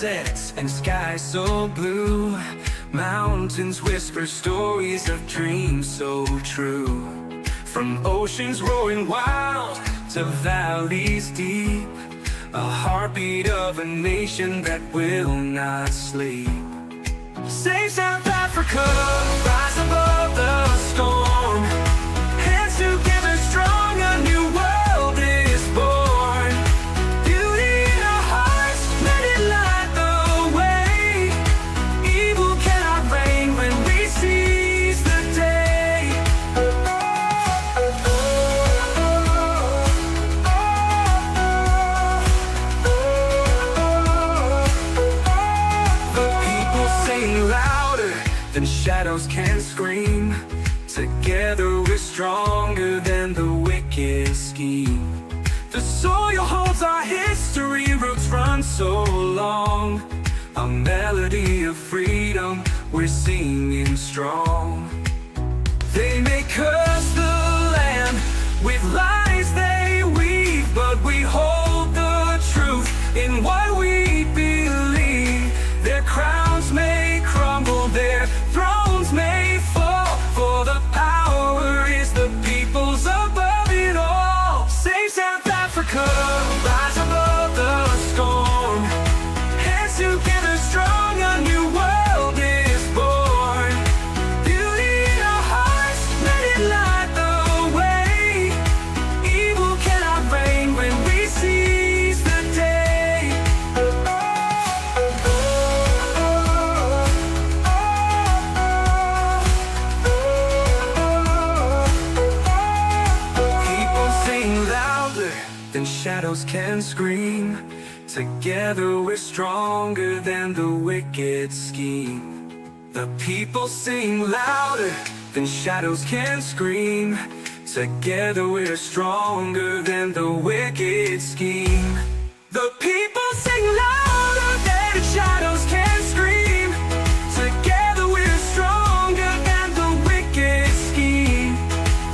sunsets and skies so blue. Mountains whisper stories of dreams so true. From oceans roaring wild to valleys deep, a heartbeat of a nation that will not sleep. Save South Africa, rise above the storm. Hands together strong, a new world is born. Beauty in our hearts, let it light the way. Evil cannot reign when we seize the day. The people sing louder than shadows can scream. Together we're stronger than the wicked scheme. The soil holds our history, roots run so long. A melody of freedom, we're singing strong. They may curse the land with lies they weave, but we hold the truth in what we believe. Their crowns may crumble, their thrones may fall, for the power is the people's above it all. Save South Africa, rise above the storm. Hands together strong, a new world is born. Beauty in our hearts, let it light the way. Evil cannot reign when we seize the day. People sing louder than shadows can scream. Together we're stronger than the wicked scheme. The people sing louder than shadows can scream. Together we're stronger than the wicked scheme. The people sing louder than shadows can scream. Together we're stronger than the wicked scheme.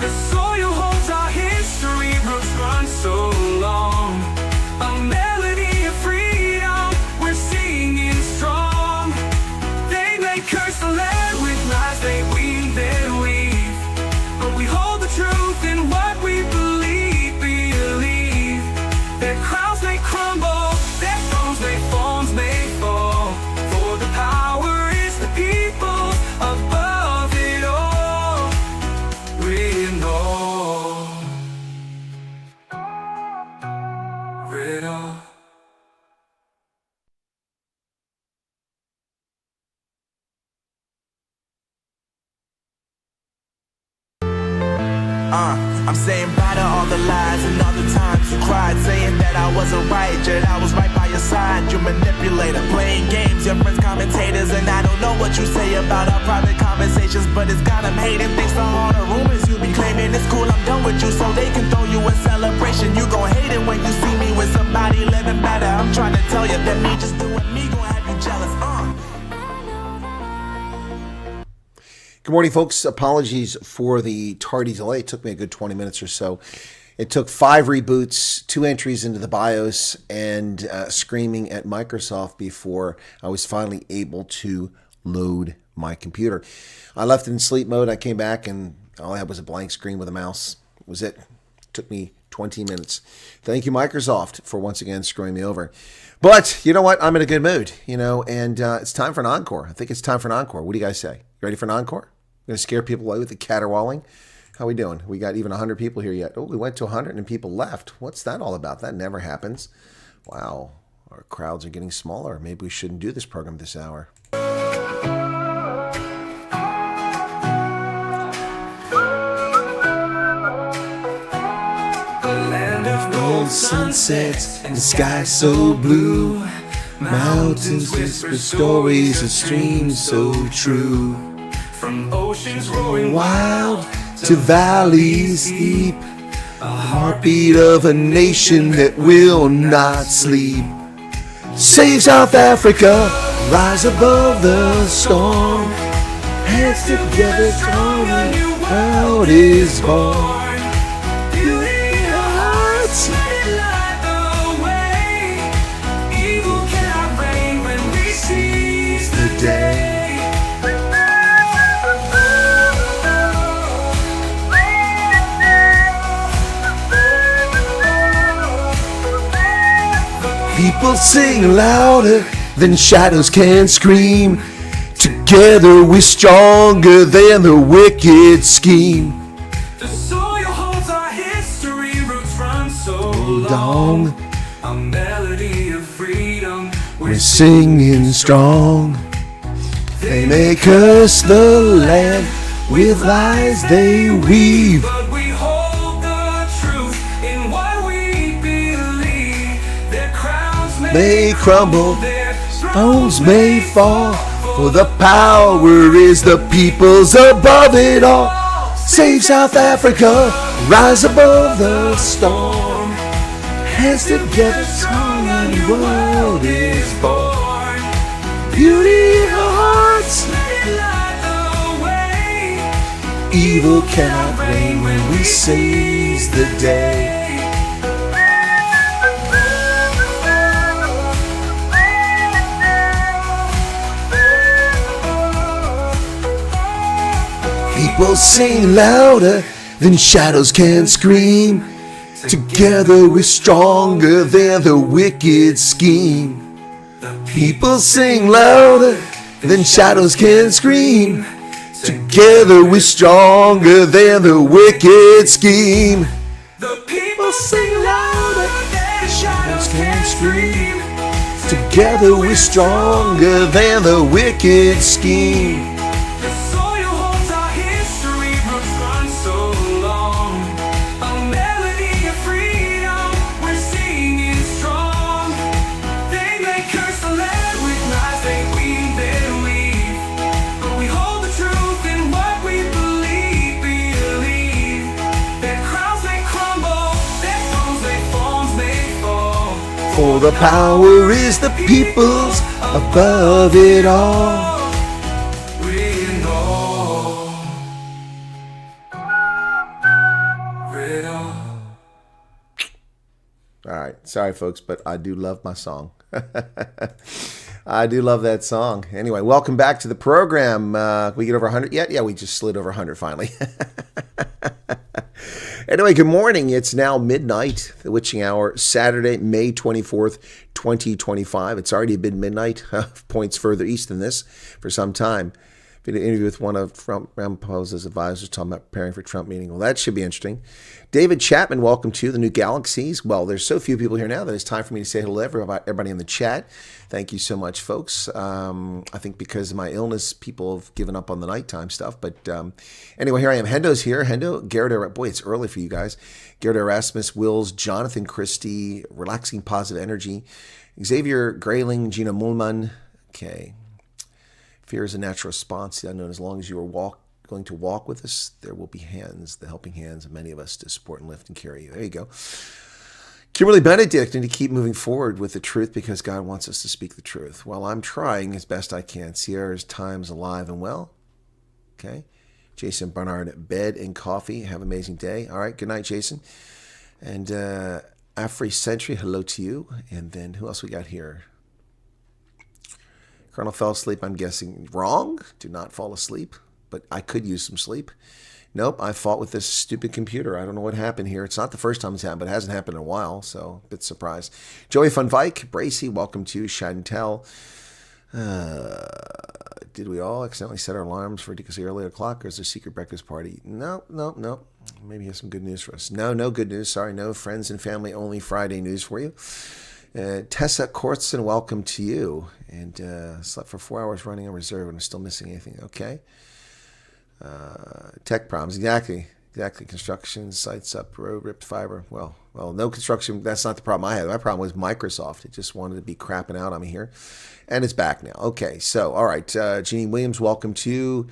The soil holds our history, roots run so long. A melody of freedom, we're singing strong. They may curse the land with lies they weave, but we hold the truth in what we believe. Their crowns may crumble, their thrones may fall, for the power is the people above it all. We know it all. I'm saying bye to all the lies and all the times you cried, saying that I wasn't right, yet I was right by your side. You manipulator, playing games, your friends commentators, and I don't know what you say about our private conversations, but it's got them hating. Thanks to all the rumors you be claiming, it's cool, I'm done with you, so they can throw you a celebration. You gon' hate it when you see me with somebody living better. I'm trying to tell you that me just doing me gon' have you jealous. Good morning, folks. Apologies for the tardy delay. It took me a good 20 minutes or so. It took 5 reboots, 2 entries into the BIOS, and screaming at Microsoft before I was finally able to load my computer. I left it in sleep mode. I came back, and all I had was a blank screen with a mouse. That was it. Took me 20 minutes. Thank you, Microsoft, for once again screwing me over. But you know what? I'm in a good mood, and it's time for an encore. I think it's time for an encore. What do you guys say? You ready for an encore? Going to scare people away with the caterwauling? How we doing? We got even 100 people here yet. Oh, we went to 100 and people left. What's that all about? That never happens. Wow, our crowds are getting smaller. Maybe we shouldn't do this program this hour. Gold sunsets and the sky so blue. Mountains whisper stories of streams so true. From oceans roaring Wild to valleys deep, a heartbeat of a nation that will not sleep. Save South Africa, rise above the storm. Hands together, strong, a new world is born. Let it light the way. Evil cannot reign when People sing louder than shadows can scream. Together we're stronger than the wicked scheme. The soil holds our history, roots run so Long, a melody of freedom. we're singing strong. They may curse the land with lies they weave. But we hold the truth in what we believe. Their crowns May crumble, their thrones may fall, for the power is the people's above it all. Save South Africa, rise above the storm. Hands together, strong and the world is born. Beauty in our hearts, evil cannot reign when we seize the day. People sing louder than shadows can scream. Together we're stronger than the wicked scheme. People sing louder than shadows can scream. Together we're stronger than the wicked scheme. The people sing louder than shadows can scream. Together we're stronger than the wicked scheme. The soil holds our history, roots run so long. A melody of freedom, we're singing strong. They may curse the land with lies they weave and weave. But we hold the truth in what we believe. Their crowns may crumble, their thrones may fall. For the power is the people's above it all. We know. Riddle. All right, sorry folks, but I do love my song. I do love that song. Anyway, welcome back to the program. We get over 100 yet? Yeah, we just slid over 100 finally. Anyway, good morning. It's now midnight, the witching hour, Saturday, May 24th, 2025. It's already been midnight, points further east than this for some time. Did an interview with one of Trump Ramaphosa's advisors talking about preparing for Trump meeting. Well, that should be interesting. David Chapman, welcome to the New Galaxies. Well, there's so few people here now that it's time for me to say hello to everybody in the chat. Thank you so much, folks. I think because of my illness, people have given up on the nighttime stuff. But anyway, here I am. Hendo's here. Hendo, Garrett, boy, it's early for you guys. Garrett Erasmus, Wills, Jonathan Christie, Relaxing Positive Energy, Xavier Grayling, Gina Mullman. Okay. Fear is a natural response. I know as long as you are going to walk with us, there will be hands, the helping hands of many of us to support and lift and carry you. There you go. Kimberly Benedict, and to keep moving forward with the truth because God wants us to speak the truth. Well, I'm trying as best I can. Sierra's time's alive and well. Okay. Jason Barnard, bed and coffee. Have an amazing day. All right. Good night, Jason. And Afri Century, hello to you. And then who else we got here? Colonel fell asleep, I'm guessing. Wrong. Do not fall asleep. But I could use some sleep. Nope, I fought with this stupid computer. I don't know what happened here. It's not the first time it's happened, but it hasn't happened in a while, so a bit surprised. Joey Van Vyk, Bracy, welcome to Chantel. Did we all accidentally set our alarms for ridiculously early o'clock, or is there a secret breakfast party? No. Maybe he has some good news for us. No good news. Sorry, no friends and family only Friday news for you. Tessa Kortson, welcome to you. And slept for 4 hours running on reserve and I'm still missing anything. Okay. Tech problems. Exactly. Construction sites up, road ripped fiber. Well, no construction. That's not the problem I had. My problem was Microsoft. It just wanted to be crapping out on me here. And it's back now. Okay. So, all right. Jeannie Williams, welcome to you.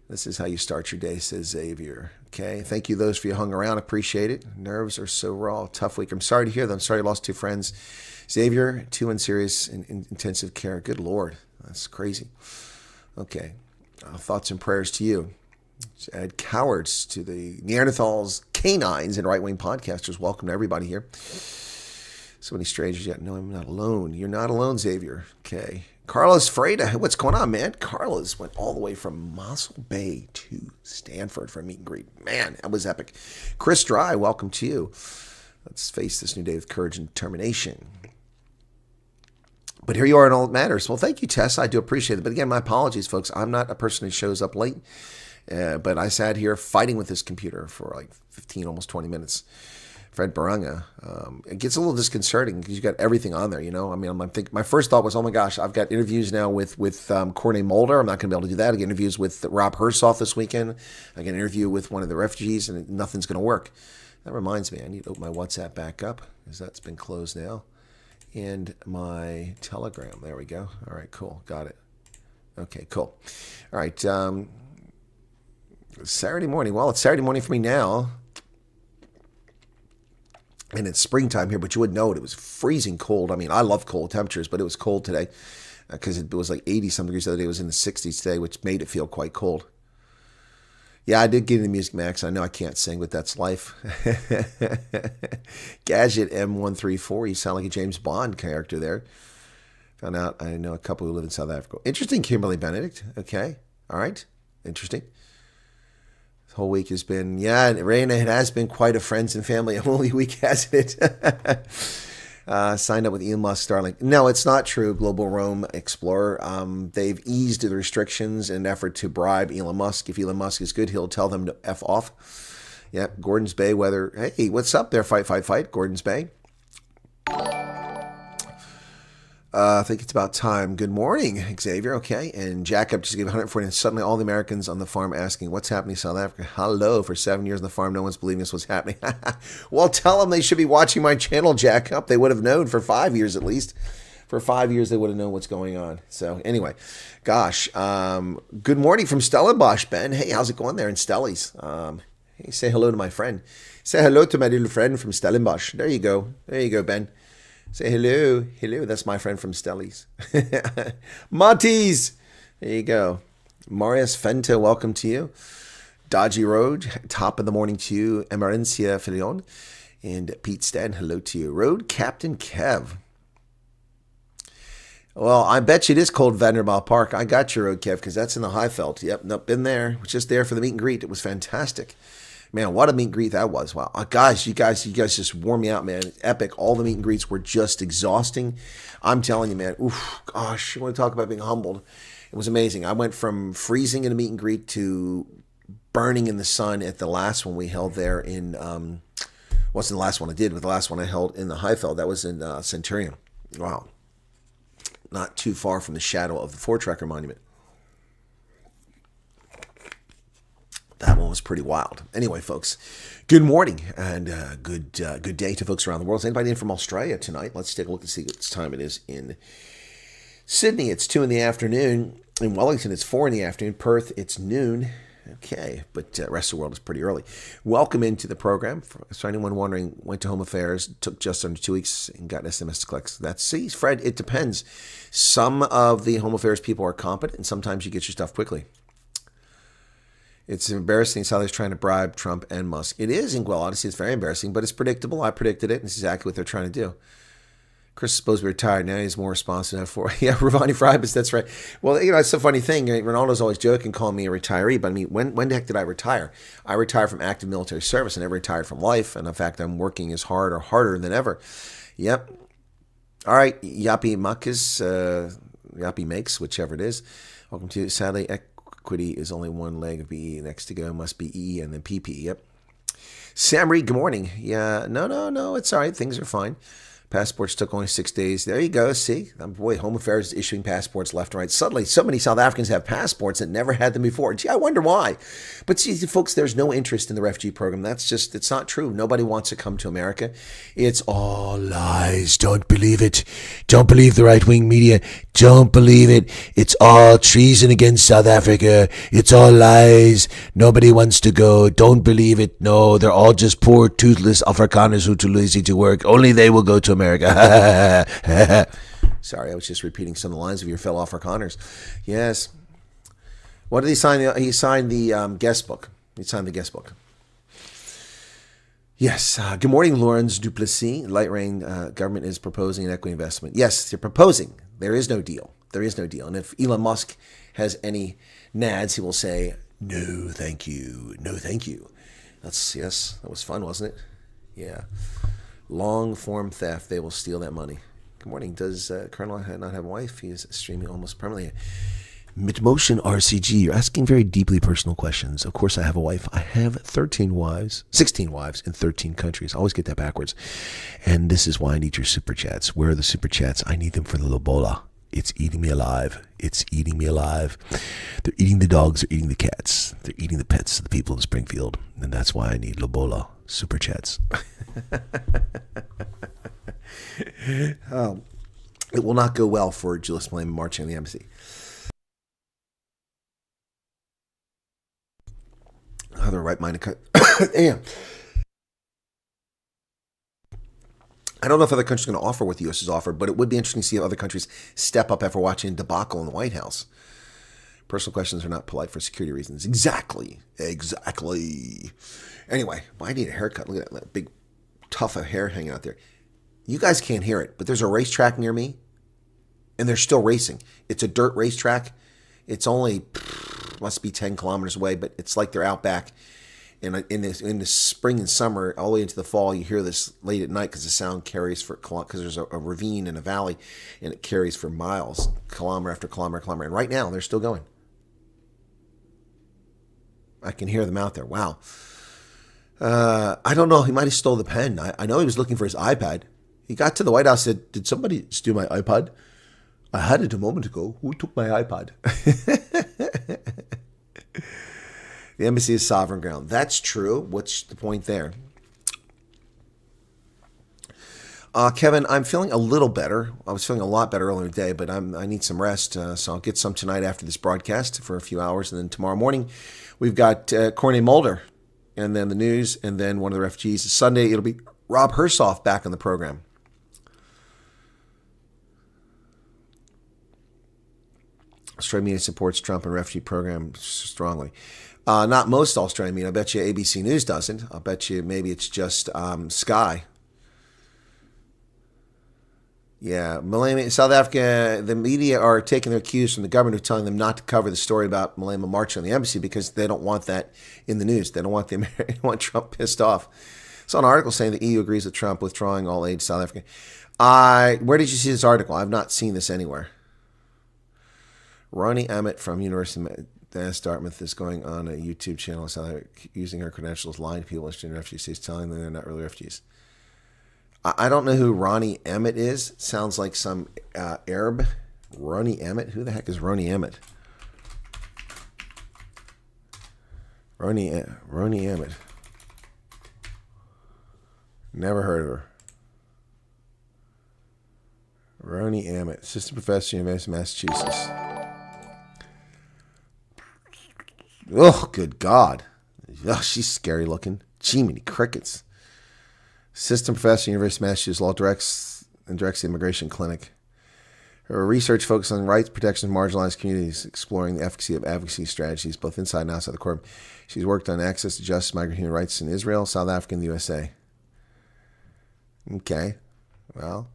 This is how you start your day, says Xavier. Okay. Thank you, those of you who hung around. Appreciate it. Nerves are so raw. Tough week. I'm sorry to hear that. I'm sorry I lost 2 friends. Xavier, 2 in serious and intensive care. Good Lord. That's crazy. Okay. Thoughts and prayers to you. Add cowards to the Neanderthals, canines, and right-wing podcasters. Welcome to everybody here. So many strangers yet. No, I'm not alone. You're not alone, Xavier. Okay. Carlos Freda. What's going on, man? Carlos went all the way from Mossel Bay to Stanford for a meet and greet. Man, that was epic. Chris Dry, welcome to you. Let's face this new day with courage and determination. But here you are in all that matters. Well, thank you, Tess. I do appreciate it. But again, my apologies, folks. I'm not a person who shows up late. But I sat here fighting with this computer for like 15, almost 20 minutes. Fred Baranga. It gets a little disconcerting because you got everything on there, you know. I mean, I'm thinking, my first thought was, oh my gosh, I've got interviews now with Corney Mulder. I'm not going to be able to do that. I get interviews with Rob Hersoff this weekend. I get an interview with one of the refugees, and nothing's going to work. That reminds me, I need to open my WhatsApp back up because that's been closed now. And my Telegram. There we go. All right, cool. Got it. Okay, cool. All right. Saturday morning. Well, it's Saturday morning for me now. And it's springtime here, but you wouldn't know it. It was freezing cold. I mean, I love cold temperatures, but it was cold today because it was like 80-some degrees the other day. It was in the 60s today, which made it feel quite cold. Yeah, I did get into Music Max. I know I can't sing, but that's life. Gadget M134. You sound like a James Bond character there. Found out I know a couple who live in South Africa. Interesting, Kimberly Benedict. Okay. All right. Interesting. This whole week has been, yeah, Raina, it has been quite a friends and family only week, hasn't it? Signed up with Elon Musk Starlink. No, it's not true, Global Roam Explorer. They've eased the restrictions in an effort to bribe Elon Musk. If Elon Musk is good, he'll tell them to F off. Yep, Gordon's Bay weather. Hey, what's up there? Fight, Gordon's Bay. I think it's about time. Good morning, Xavier. Okay. And Jacob just gave 140. And suddenly all the Americans on the farm asking, what's happening in South Africa? Hello. For 7 years on the farm, no one's believing this was happening. Well, tell them they should be watching my channel, Jacob. They would have known for 5 years at least. For 5 years, they would have known what's going on. So anyway, gosh. Good morning from Stellenbosch, Ben. Hey, how's it going there in Stellies? Hey, say hello to my friend. Say hello to my little friend from Stellenbosch. There you go. There you go, Ben. Say hello. Hello. That's my friend from Stellies. Monty's. There you go. Marius Fenta, welcome to you. Dodgy Road, top of the morning to you. Emerencia Filion. And Pete Stan, hello to you. Road Captain Kev. Well, I bet you it is cold Vanderbilt Park. I got your Road Kev because that's in the Highveld. Yep, nope, been there. Was just there for the meet and greet. It was fantastic. Man, what a meet and greet that was. Wow. Guys, you guys just wore me out, man. Epic. All the meet and greets were just exhausting. I'm telling you, man. Oof, gosh, you want to talk about being humbled. It was amazing. I went from freezing in a meet and greet to burning in the sun at the last one we held there in, wasn't the last one I did, but the last one I held in the Highveld. That was in Centurion. Wow. Not too far from the shadow of the Four-Tracker Monument. That one was pretty wild. Anyway, folks, good morning and good day to folks around the world. Is anybody in from Australia tonight? Let's take a look and see what time it is in Sydney. It's 2 in the afternoon. In Wellington, it's 4 in the afternoon. Perth, it's noon. Okay, but the rest of the world is pretty early. Welcome into the program. So anyone wondering, went to Home Affairs, took just under 2 weeks and got SMS to collect. That's, see, Fred, it depends. Some of the Home Affairs people are competent, and sometimes you get your stuff quickly. It's embarrassing how they're trying to bribe Trump and Musk. It is, in Guel Odyssey. It's very embarrassing, but it's predictable. I predicted it, and it's exactly what they're trying to do. Chris is supposed to be retired. Now he's more responsible for yeah, Ravani Fribus, that's right. Well, you know, it's a funny thing. Ronaldo's always joking, calling me a retiree, but I mean, when the heck did I retire? I retired from active military service. I never retired from life, and in fact, I'm working as hard or harder than ever. Yep. All right, Yappy Makis, Yappy Makes, whichever it is. Welcome to, sadly, Equity is only one leg of BE. Next to go must be E and then PP. Yep. Sam Reed, good morning. Yeah, no, it's all right. Things are fine. Passports took only 6 days. There you go. See, boy, Home Affairs is issuing passports left and right. Suddenly, so many South Africans have passports that never had them before. Gee, I wonder why. But see, folks, there's no interest in the refugee program. That's just, it's not true. Nobody wants to come to America. It's all lies. Don't believe it. Don't believe the right-wing media. Don't believe it. It's all treason against South Africa. It's all lies. Nobody wants to go. Don't believe it. No, they're all just poor, toothless Afrikaners who are too lazy to work. Only they will go to America. Sorry, I was just repeating some of the lines of your fellow Afrikaners. Yes. What did he sign? He signed the guest book. He signed the guest book. Yes. Good morning, Lawrence Duplessis. Light Rain government is proposing an equity investment. Yes, they're proposing. There is no deal. There is no deal. And if Elon Musk has any nads, he will say, no, thank you. No, thank you. Yes, that was fun, wasn't it? Yeah. Long form theft. They will steal that money. Good morning. Does Colonel not have a wife? He is streaming almost permanently. Midmotion RCG, you're asking very deeply personal questions. Of course I have a wife. I have 16 wives in 13 countries. I always get that backwards. And this is why I need your super chats. Where are the super chats? I need them for the lobola. It's eating me alive. It's eating me alive. They're eating the dogs. They're eating the cats. They're eating the pets of the people of Springfield. And that's why I need lobola super chats. It will not go well for Julius Malema marching on the embassy. Other right-minded Damn. I don't know if other countries are going to offer what the U.S. has offered, but it would be interesting to see if other countries step up after watching a debacle in the White House. Personal questions are not polite for security reasons. Exactly. Anyway, I need a haircut. Look at that big tuft of hair hanging out there. You guys can't hear it, but there's a racetrack near me, and they're still racing. It's a dirt racetrack. It's only, must be 10 kilometers away, but it's like they're out back. And in the spring and summer, all the way into the fall, you hear this late at night because the sound carries for, because there's a ravine and a valley, and it carries for miles, kilometer after kilometer, kilometer. And right now, they're still going. I can hear them out there. Wow. I don't know. He might have stole the pen. I know he was looking for his iPad. He got to the White House and said, "Did somebody steal my iPad? I had it a moment ago. Who took my iPad?" The embassy is sovereign ground. That's true. What's the point there? Kevin, I'm feeling a little better. I was feeling a lot better earlier today, but I need some rest, so I'll get some tonight after this broadcast for a few hours, and then tomorrow morning we've got Corney Mulder, and then the news, and then one of the refugees. Sunday it'll be Rob Hersoff back on the program. Australian media supports Trump and refugee program strongly. Not most Australian media. I bet you ABC News doesn't. I'll bet you maybe it's just Sky. Yeah, Malema, South Africa, the media are taking their cues from the government who are telling them not to cover the story about Malema marching on the embassy because they don't want that in the news. They don't want they want Trump pissed off. Saw an article saying the EU agrees with Trump withdrawing all aid to South Africa. Where did you see this article? I've not seen this anywhere. Ronnie Emmett from University of Dartmouth is going on a YouTube channel in South Africa using her credentials, lying to people interested in refugees, telling them they're not really refugees. I don't know who Ronnie Emmett is. Sounds like some Arab. Ronnie Emmett? Who the heck is Ronnie Emmett? Ronnie Emmett. Never heard of her. Ronnie Emmett, assistant professor, University of Massachusetts. Oh, good God. Oh, she's scary looking. Gee, many crickets. Assistant professor, University of Massachusetts, law directs the immigration clinic. Her research focuses on rights protection of marginalized communities, exploring the efficacy of advocacy strategies both inside and outside the court. She's worked on access to justice, migrant human rights in Israel, South Africa, and the USA. Okay. Well,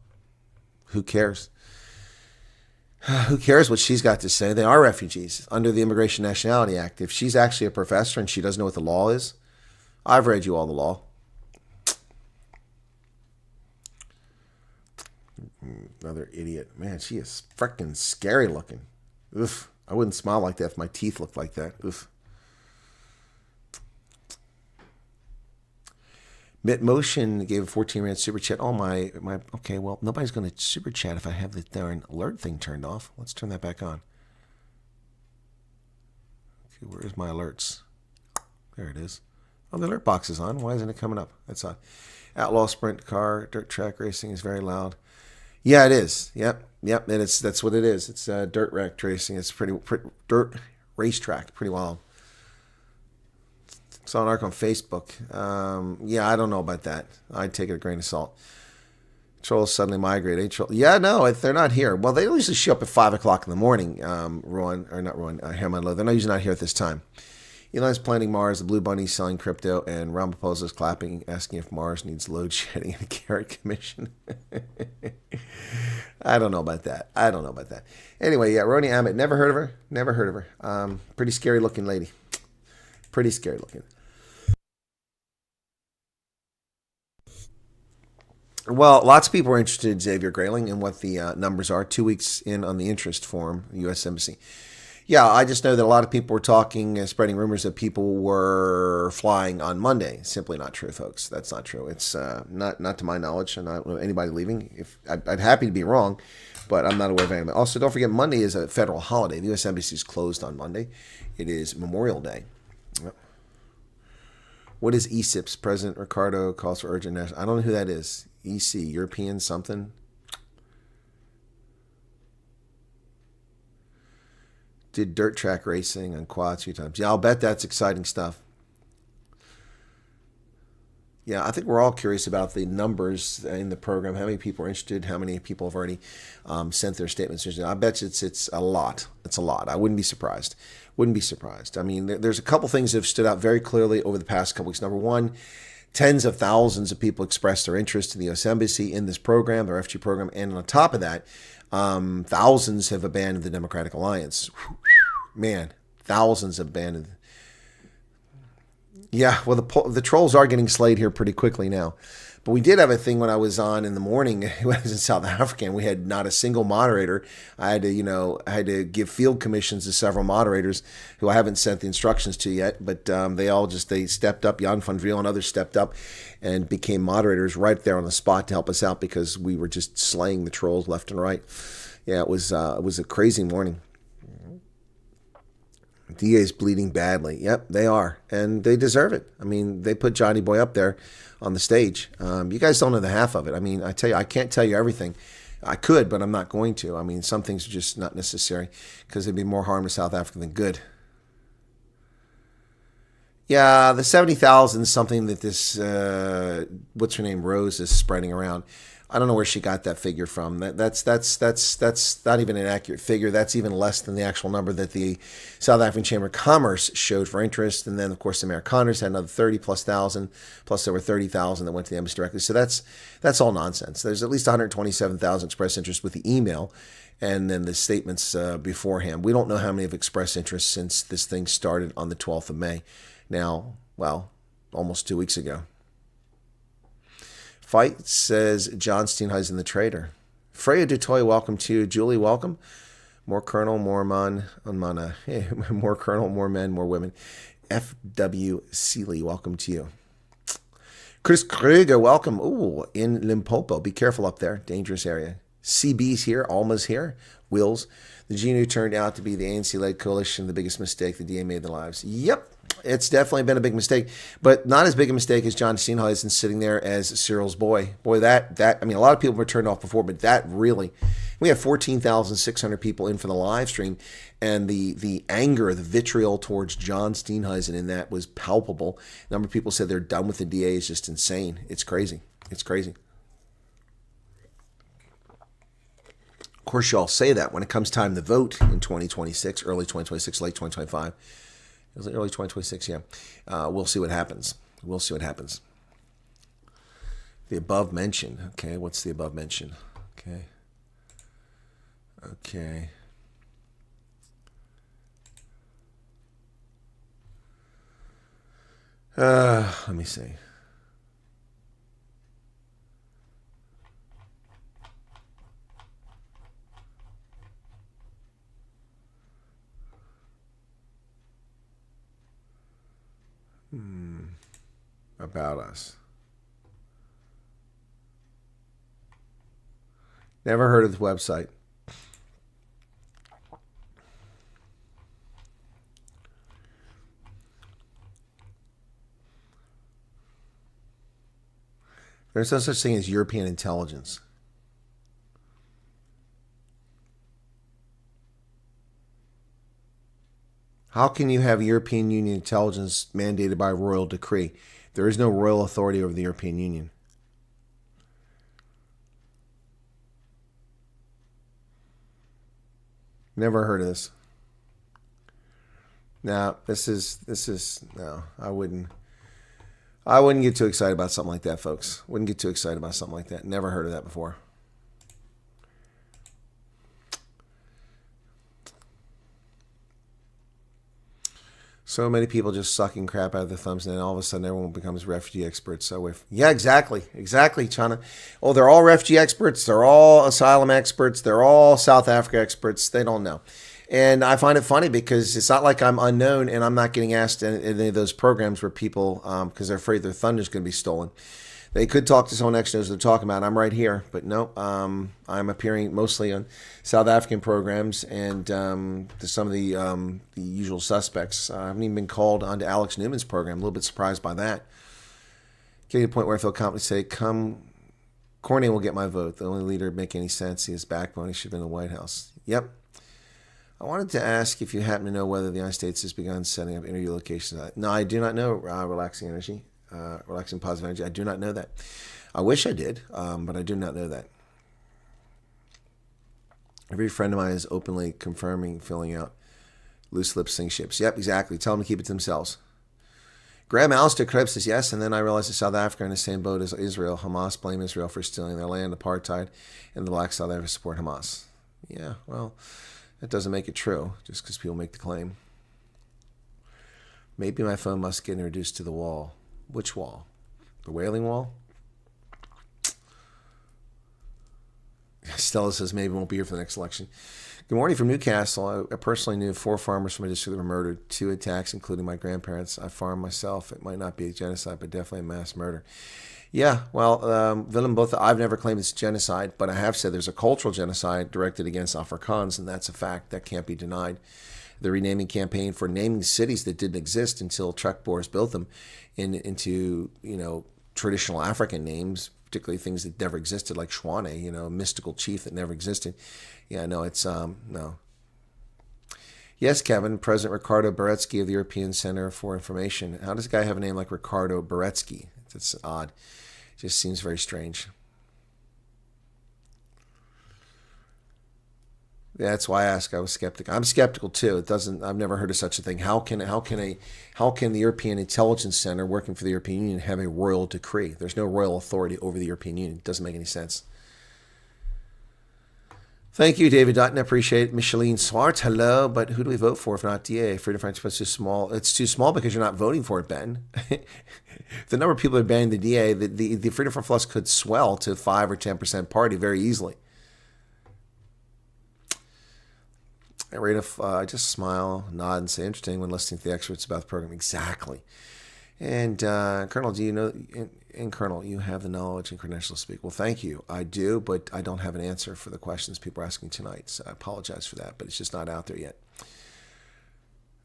who cares? Who cares what she's got to say? They are refugees under the Immigration Nationality Act. If she's actually a professor and she doesn't know what the law is, I've read you all the law. Another idiot. Man, she is freaking scary looking. Oof. I wouldn't smile like that if my teeth looked like that. Oof. Mitmotion gave a 14-minute super chat. Oh, my. Okay, well, nobody's going to super chat if I have the darn alert thing turned off. Let's turn that back on. Okay, where's my alerts? There it is. Oh, the alert box is on. Why isn't it coming up? That's odd. Outlaw sprint car, dirt track racing is very loud. Yeah, it is. Yep. And that's what it is. It's dirt rack racing. It's pretty dirt racetrack. Pretty wild. Saw an article on Facebook. Yeah, I don't know about that. I'd take it a grain of salt. Trolls suddenly migrate. Yeah, no, they're not here. Well, they usually show up at 5 o'clock in the morning. Herman Lowe. They're usually not here at this time. Elon's planning Mars, the Blue Bunny's selling crypto, and Ramaphosa's clapping, asking if Mars needs load shedding and a carrot commission. I don't know about that. Anyway, yeah, Roni Ammett, never heard of her. Pretty scary looking lady. Pretty scary looking. Well, lots of people are interested, Xavier Grayling, in what the numbers are. 2 weeks in on the interest form, U.S. Embassy. Yeah, I just know that a lot of people were talking, spreading rumors that people were flying on Monday. Simply not true, folks. That's not true. It's not to my knowledge, and I don't know anybody leaving. If I'd happy to be wrong, but I'm not aware of anybody. Also, don't forget, Monday is a federal holiday. The U.S. Embassy is closed on Monday. It is Memorial Day. Yep. What is ESIPS? President Ricardo calls for urgent national. I don't know who that is. EC, European something. Did dirt track racing on quads a few times. Yeah, I'll bet that's exciting stuff. Yeah, I think we're all curious about the numbers in the program. How many people are interested? How many people have already sent their statements? I bet it's a lot. It's a lot. I wouldn't be surprised. Wouldn't be surprised. I mean, there's a couple things that have stood out very clearly over the past couple weeks. Number one, tens of thousands of people expressed their interest in the U.S. Embassy in this program, the refugee program. And on top of that, thousands have abandoned the Democratic Alliance. Man, thousands have abandoned. Yeah, well, the trolls are getting slayed here pretty quickly now. But we did have a thing when I was on in the morning when I was in South Africa, and we had not a single moderator. I had to give field commissions to several moderators who I haven't sent the instructions to yet, but they stepped up. Jan van Vriel and others stepped up and became moderators right there on the spot to help us out because we were just slaying the trolls left and right. Yeah, it was a crazy morning. DA's bleeding badly. Yep, they are. And they deserve it. I mean, they put Johnny Boy up there on the stage. You guys don't know the half of it. I mean, I tell you, I can't tell you everything. I could, but I'm not going to. I mean, some things are just not necessary because there'd be more harm to South Africa than good. Yeah, the 70,000 is something that this, what's her name, Rose, is spreading around. I don't know where she got that figure from. That's not even an accurate figure. That's even less than the actual number that the South African Chamber of Commerce showed for interest. And then, of course, the Amerikaners had another 30,000+, plus over 30,000 that went to the embassy directly. So that's all nonsense. There's at least 127,000 expressed interest with the email and then the statements beforehand. We don't know how many have expressed interest since this thing started on the 12th of May. Now, well, almost 2 weeks ago. Fight says John Steenhuisen the traitor. Freya Dutoy, welcome to you. Julie, welcome. More Colonel, more Mana. Hey, more Colonel, more men, more women. F.W. Seeley, welcome to you. Chris Krieger, welcome. Ooh, in Limpopo. Be careful up there. Dangerous area. CB's here. Alma's here. Wills. The GNU turned out to be the ANC-led coalition, the biggest mistake the DA made in their lives. Yep. It's definitely been a big mistake, but not as big a mistake as John Steenhuisen sitting there as Cyril's boy. Boy, that I mean, a lot of people were turned off before, but that really, we had 14,600 people in for the live stream, and the anger, the vitriol towards John Steenhuisen in that was palpable. A number of people said they're done with the DA. It's just insane. It's crazy. It's crazy. Of course, y'all say that when it comes time to vote in 2026, early 2026, late 2025. It was early 2026, yeah. We'll see what happens. We'll see what happens. The above mentioned. Okay, what's the above mentioned? Okay. Let me see. About us. Never heard of the website. There's no such thing as European intelligence. How can you have European Union intelligence mandated by royal decree? There is no royal authority over the European Union. Never heard of this. No, this is no. I wouldn't get too excited about something like that, folks. Wouldn't get too excited about something like that. Never heard of that before. So many people just sucking crap out of their thumbs, and then all of a sudden everyone becomes refugee experts. So yeah, exactly, China. Oh, they're all refugee experts. They're all asylum experts. They're all South Africa experts. They don't know. And I find it funny because it's not like I'm unknown and I'm not getting asked in any of those programs where people, because they're afraid their thunder's going to be stolen. They could talk to someone next knows what they're talking about. I'm right here, but no, I'm appearing mostly on South African programs and to some of the usual suspects. I haven't even been called onto Alex Newman's program. A little bit surprised by that. Getting to the point where I feel confident to say, "Come, Cornyn will get my vote. The only leader to make any sense. He has backbone. He should have been in the White House." Yep. I wanted to ask if you happen to know whether the United States has begun setting up interview locations. No, I do not know. Relaxing energy. Relaxing positive energy. I do not know that. I wish I did, but I do not know that. Every friend of mine is openly confirming filling out loose lip sync ships. Yep, exactly. Tell them to keep it to themselves. Graham Alistair Krebs says yes, and then I realized that South Africa are in the same boat as Israel. Hamas blame Israel for stealing their land, apartheid, and the black South Africa support Hamas. Yeah, well, that doesn't make it true, just because people make the claim. Maybe my phone must get introduced to the wall. Which wall? The Wailing Wall? Stella says maybe won't be here for the next election. Good morning from Newcastle. I personally knew 4 farmers from my district that were murdered. 2 attacks, including my grandparents. I farm myself. It might not be a genocide, but definitely a mass murder. Yeah, well, Willem Botha, I've never claimed it's genocide, but I have said there's a cultural genocide directed against Afrikaans, and that's a fact that can't be denied. The renaming campaign for naming cities that didn't exist until Trek Boers built them into traditional African names, particularly things that never existed, like Shwane, a mystical chief that never existed. Yeah, no, it's no. Yes, Kevin, President Ricardo Beretsky of the European Center for Information. How does a guy have a name like Ricardo Beretsky? It's odd. It just seems very strange. That's why I asked. I was skeptical. I'm skeptical too. I've never heard of such a thing. How can the European Intelligence Center working for the European Union have a royal decree? There's no royal authority over the European Union. It doesn't make any sense. Thank you, David Dutton. I appreciate it. Micheline Swart, hello. But who do we vote for if not DA? Freedom French is too small. It's too small because you're not voting for it, Ben. The number of people that are banning the DA, the Freedom Front Plus could swell to 5 or 10% party very easily. I just smile, nod, and say interesting when listening to the experts about the program. Exactly. And Colonel, do you know? And Colonel, you have the knowledge and credentials to speak. Well, thank you. I do, but I don't have an answer for the questions people are asking tonight. So I apologize for that, but it's just not out there yet.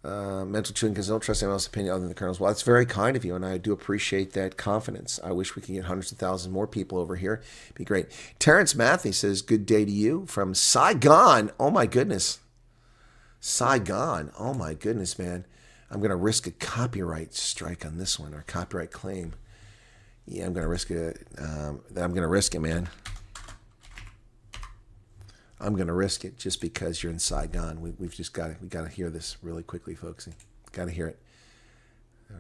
Mental chewing because I don't trust anyone else's opinion other than the Colonel's. Well, that's very kind of you, and I do appreciate that confidence. I wish we could get hundreds of thousands more people over here. It'd be great. Terrence Matthew says, good day to you from Saigon. Oh, my goodness. Saigon. Oh, my goodness, man. I'm going to risk a copyright strike on this one, or copyright claim. Yeah, I'm going to risk it. I'm going to risk it, man. I'm going to risk it just because you're in Saigon. We got to hear this really quickly, folks. Got to hear it.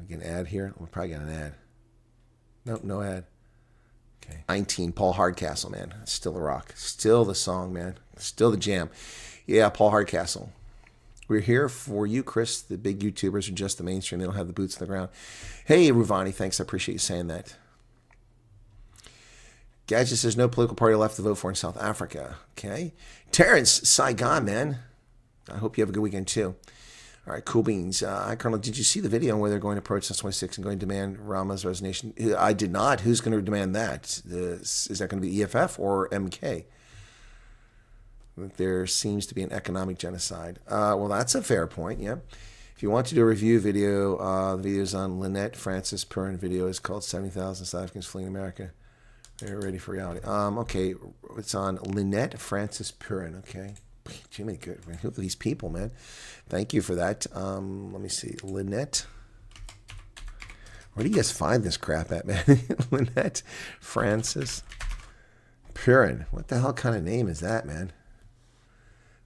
Get an ad here. We'll probably get an ad. Nope, no ad. Okay. 19, Paul Hardcastle, man. Still the rock. Still the song, man. Still the jam. Yeah, Paul Hardcastle. We're here for you, Chris. The big YouTubers are just the mainstream. They don't have the boots on the ground. Hey, Ruvani, thanks. I appreciate you saying that. Gadget says no political party left to vote for in South Africa. Okay. Terrence, Saigon, man. I hope you have a good weekend, too. All right, cool beans. Hi, Colonel. Did you see the video where they're going to approach S26 and going to demand Rama's resignation? I did not. Who's going to demand that? Is that going to be EFF or MK? There seems to be an economic genocide. Well, that's a fair point, yeah. If you want to do a review video, the video is on Lynette Francis Perrin. Video is called 70,000 South Africans Fleeing America. They're ready for reality. Okay, it's on Lynette Francis Perrin, okay. Jimmy, good. Who are these people, man? Thank you for that. Let me see. Lynette. Where do you guys find this crap at, man? Lynette Francis Perrin. What the hell kind of name is that, man?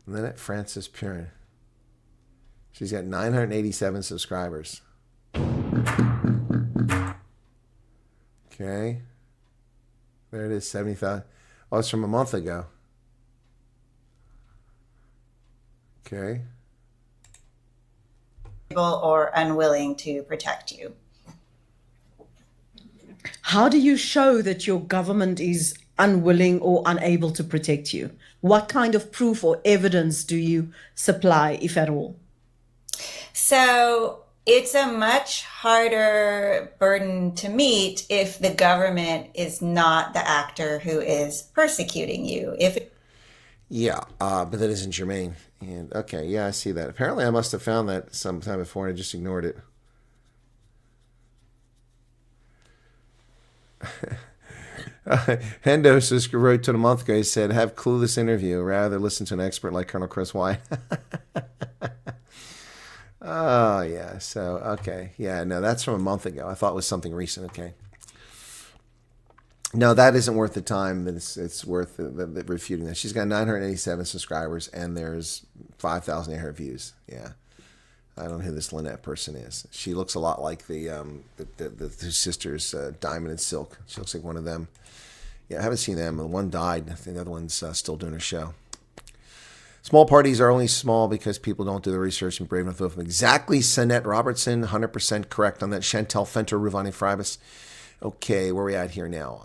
Lynette Francis Perrin. She's got 987 subscribers. Okay. There it is, 70,000. Oh, it's from a month ago. Okay. or unwilling to protect you. How do you show that your government is unwilling or unable to protect you? What kind of proof or evidence do you supply, if at all? So it's a much harder burden to meet if the government is not the actor who is persecuting you. Yeah, but that isn't germane. And okay, yeah, I see that. Apparently, I must have found that sometime before and I just ignored it. Hendos just wrote to a month ago. He said, "Have clueless interview. Rather listen to an expert like Colonel Chris Wyatt." Oh yeah. So okay, yeah. No, that's from a month ago. I thought it was something recent. Okay. No, that isn't worth the time. That it's worth the refuting that. She's got 987 subscribers and there's 5,800 views. Yeah. I don't know who this Lynette person is. She looks a lot like the two sisters, Diamond and Silk. She looks like one of them. Yeah, I haven't seen them. One died. I think the other one's still doing her show. Small parties are only small because people don't do the research and brave enough to vote for them. Exactly, Sanette Robertson, 100% correct on that. Chantel Fenter, Ruvani Fribus. Okay, where are we at here now?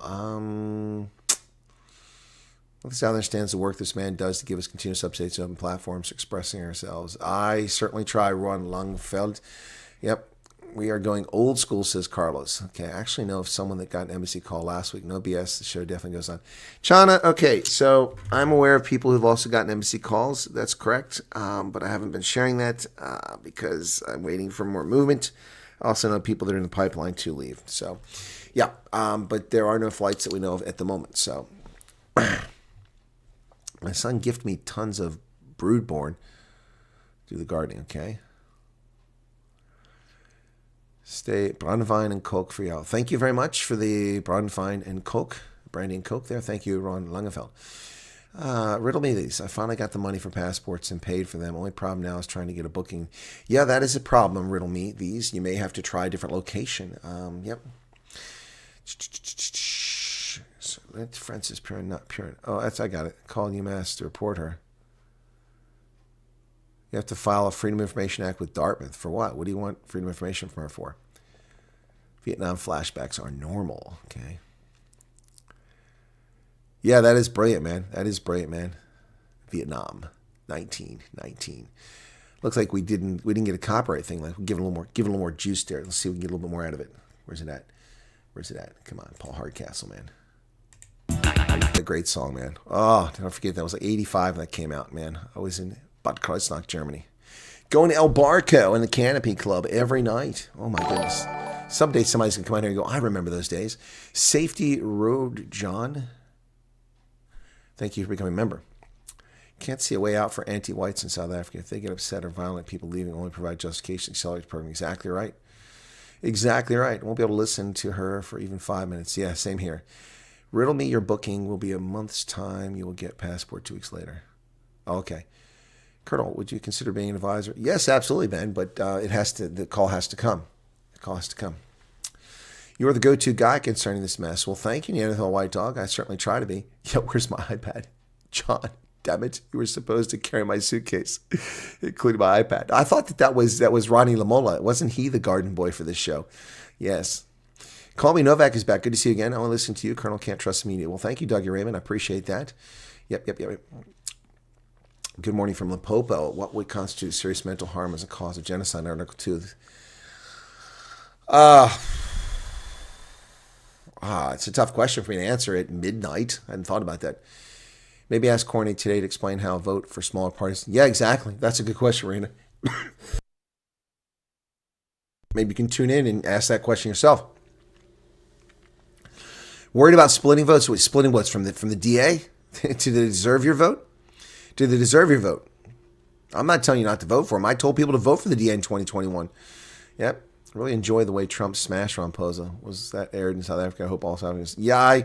The South understands the work this man does to give us continuous updates to open platforms, expressing ourselves. I certainly try, Ron Lungfeld. Yep, we are going old school, says Carlos. Okay, I actually know of someone that got an embassy call last week. No BS, the show definitely goes on. Chana, okay, so I'm aware of people who've also gotten embassy calls. That's correct, but I haven't been sharing that because I'm waiting for more movement. I also know people that are in the pipeline to leave. So, yeah, but there are no flights that we know of at the moment. So, my son gifted me tons of broodborn. Do the gardening, okay? Stay Brandwein and Coke for y'all. Thank you very much for the Brandwein and Coke, brandy and Coke there. Thank you, Ron Langefeld. Riddle me these. I finally got the money for passports and paid for them. Only problem now is trying to get a booking. Yeah, that is a problem. Riddle me these. You may have to try a different location. Yep. So let Francis Pure, not Pure. Oh, I got it. Call UMass to report her. You have to file a Freedom of Information Act with Dartmouth. For what? What do you want Freedom of Information from her for? Vietnam flashbacks are normal. Okay. Yeah, that is brilliant, man. That is brilliant, man. Vietnam, 1919. Looks like we didn't get a copyright thing. Like, give it a little more juice there. Let's see if we can get a little bit more out of it. Where's it at? Where's it at? Come on, Paul Hardcastle, man. A great song, man. Oh, don't forget that was like 85 when that came out, man. I was in Bad Kreuznach, Germany. Going to El Barco in the Canopy Club every night. Oh my goodness. Someday somebody's gonna come out here and go, I remember those days. Safety Road John. Thank you for becoming a member. Can't see a way out for anti-whites in South Africa. If they get upset or violent, people leaving only provide justification, accelerate the program. Exactly right. Exactly right. Won't be able to listen to her for even 5 minutes. Yeah, same here. Riddle me your booking will be a month's time. You will get passport 2 weeks later. Okay. Colonel, would you consider being an advisor? Yes, absolutely, Ben, but the call has to come. The call has to come. You are the go-to guy concerning this mess. Well, thank you, Neanderthal White Dog. I certainly try to be. Yeah, where's my iPad? John, damn it. You were supposed to carry my suitcase, including my iPad. I thought that was Ronnie Lamola. Wasn't he the garden boy for this show? Yes. Call Me Novak is back. Good to see you again. I want to listen to you. Colonel Can't Trust the Media. Well, thank you, Dougie Raymond. I appreciate that. Yep. Good morning from Limpopo. What would constitute serious mental harm as a cause of genocide? Article 2. It's a tough question for me to answer at midnight. I hadn't thought about that. Maybe ask Corny today to explain how a vote for smaller parties. Yeah, exactly. That's a good question, Raina. Maybe you can tune in and ask that question yourself. Worried about splitting votes? Wait, splitting votes from the DA? Do they deserve your vote? Do they deserve your vote? I'm not telling you not to vote for them. I told people to vote for the DA in 2021. Yep. Really enjoy the way Trump smashed Ramaphosa. Was that aired in South Africa? I hope all South Africans. Yeah,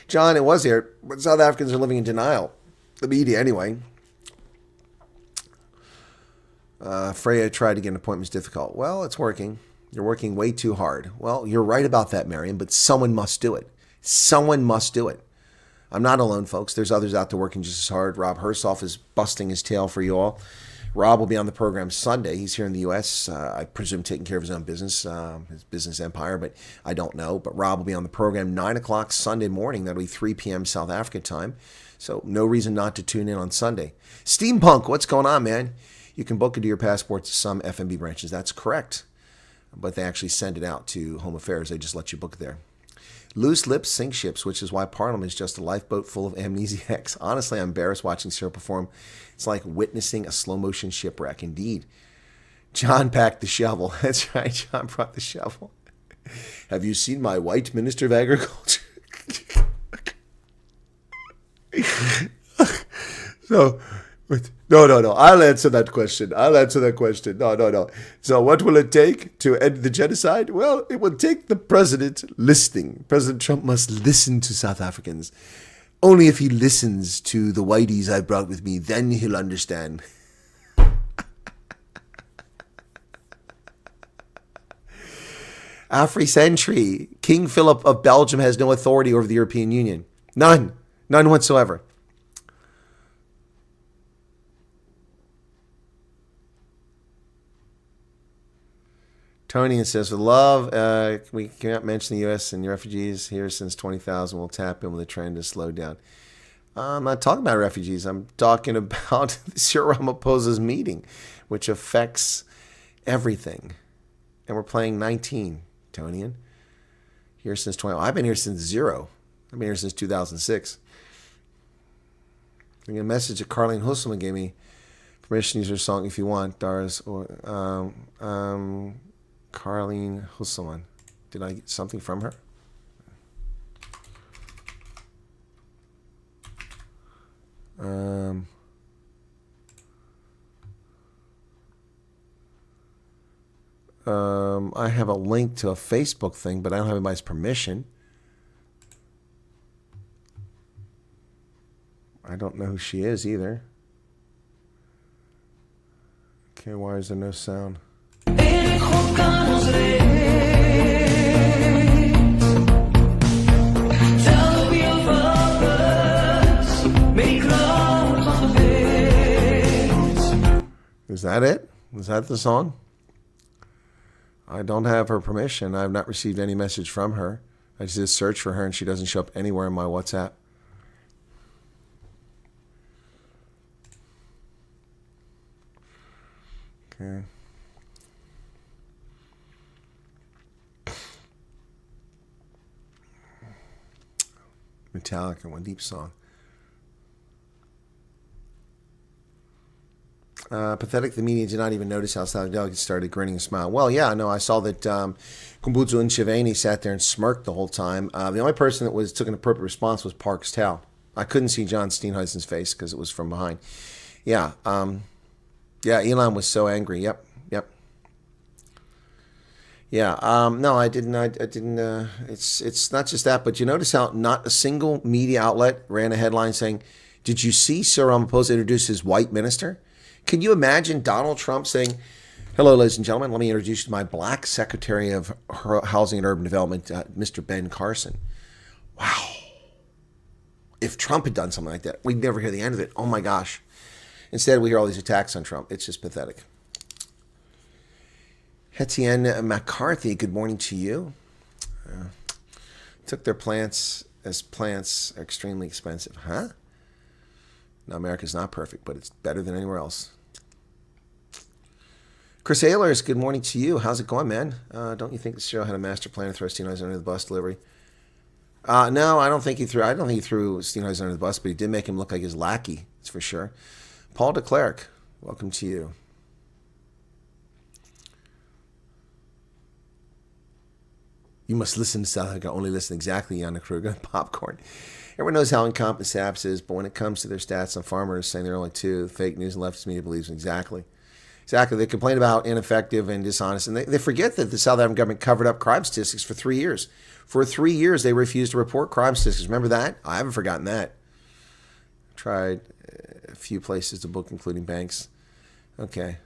John, it was aired. But South Africans are living in denial. The media, anyway. Freya tried to get an appointment. Difficult. Well, it's working. You're working way too hard. Well, you're right about that, Marion, but someone must do it. Someone must do it. I'm not alone, folks. There's others out there working just as hard. Rob Hersoff is busting his tail for you all. Rob will be on the program Sunday. He's here in the U.S., I presume taking care of his own business, his business empire, but I don't know. But Rob will be on the program 9 o'clock Sunday morning. That'll be 3 p.m. South Africa time. So no reason not to tune in on Sunday. Steampunk, what's going on, man? You can book into your passport to some FMB branches. That's correct. But they actually send it out to Home Affairs. They just let you book there. Loose lips sink ships, which is why Parliament is just a lifeboat full of amnesiacs. Honestly, I'm embarrassed watching Cyril perform. It's like witnessing a slow-motion shipwreck. Indeed. John packed the shovel. That's right, John brought the shovel. Have you seen my white Minister of Agriculture? So, no. I'll answer that question. No. So what will it take to end the genocide? Well, it will take the president listening. President Trump must listen to South Africans. Only if he listens to the whiteys I brought with me, then he'll understand. Afri-century. King Philip of Belgium has no authority over the European Union. None whatsoever. Tony says, with love, we cannot mention the U.S. and refugees here since 20,000. We'll tap in when the trend is slowed down. I'm not talking about refugees. I'm talking about Cyril Ramaphosa's meeting, which affects everything. And we're playing 19, Tonian. Here since 20. I've been here since 0. I've been here since 2006. I get a message that Carleen Husselman gave me permission to use her song if you want, Doris, or Carleen Husselman. Did I get something from her? I have a link to a Facebook thing, but I don't have anybody's permission. I don't know who she is either. Okay, why is there no sound? Is that it? Was that the song? I don't have her permission. I have not received any message from her. I just did search for her and she doesn't show up anywhere in my WhatsApp. Okay. Metallica, One Deep Song. Pathetic, the media did not even notice how South delegates started grinning and smiling. Well, yeah, no, I saw that Kumbudzo and Shivani sat there and smirked the whole time. The only person that took an appropriate response was Parks Tao. I couldn't see John Steenhuisen's face because it was from behind. Yeah, Elon was so angry. Yep. Yeah, no, I didn't. It's not just that, but you notice how not a single media outlet ran a headline saying, "Did you see Cyril Ramaphosa introduce his white minister?" Can you imagine Donald Trump saying, "Hello, ladies and gentlemen, let me introduce you to my black Secretary of Housing and Urban Development, Mr. Ben Carson." Wow. If Trump had done something like that, we'd never hear the end of it. Oh my gosh. Instead, we hear all these attacks on Trump. It's just pathetic. Etienne McCarthy, good morning to you. Took their plants as plants are extremely expensive. Huh? Now, America's not perfect, but it's better than anywhere else. Chris Ehlers, good morning to you. How's it going, man? Don't you think the Cyril had a master plan to throw Steenhuisen under the bus delivery? No, I don't think he threw Steenhuisen under the bus, but he did make him look like his lackey. That's for sure. Paul de Klerk, welcome to you. You must listen to South Africa. Only listen exactly, Yana Kruger. Popcorn. Everyone knows how incompetent SAPS is, but when it comes to their stats on farmers saying they're only 2, fake news and leftist media believes them. Exactly. They complain about ineffective and dishonest, and they forget that the South African government covered up crime statistics for 3 years. For 3 years, they refused to report crime statistics. Remember that? I haven't forgotten that. Tried a few places to book, including banks. Okay.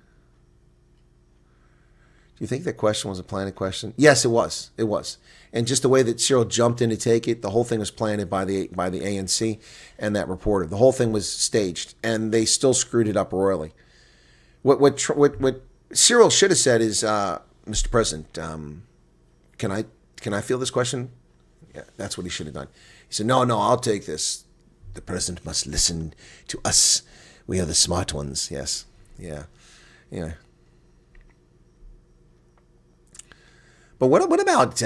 Do you think that question was a planted question? Yes, it was. It was. And just the way that Cyril jumped in to take it, the whole thing was planted by the ANC and that reporter. The whole thing was staged, and they still screwed it up royally. What Cyril should have said is, Mr. President, can I field this question? Yeah, that's what he should have done. He said, no, I'll take this. The president must listen to us. We are the smart ones. Yes. Yeah. Yeah. But what about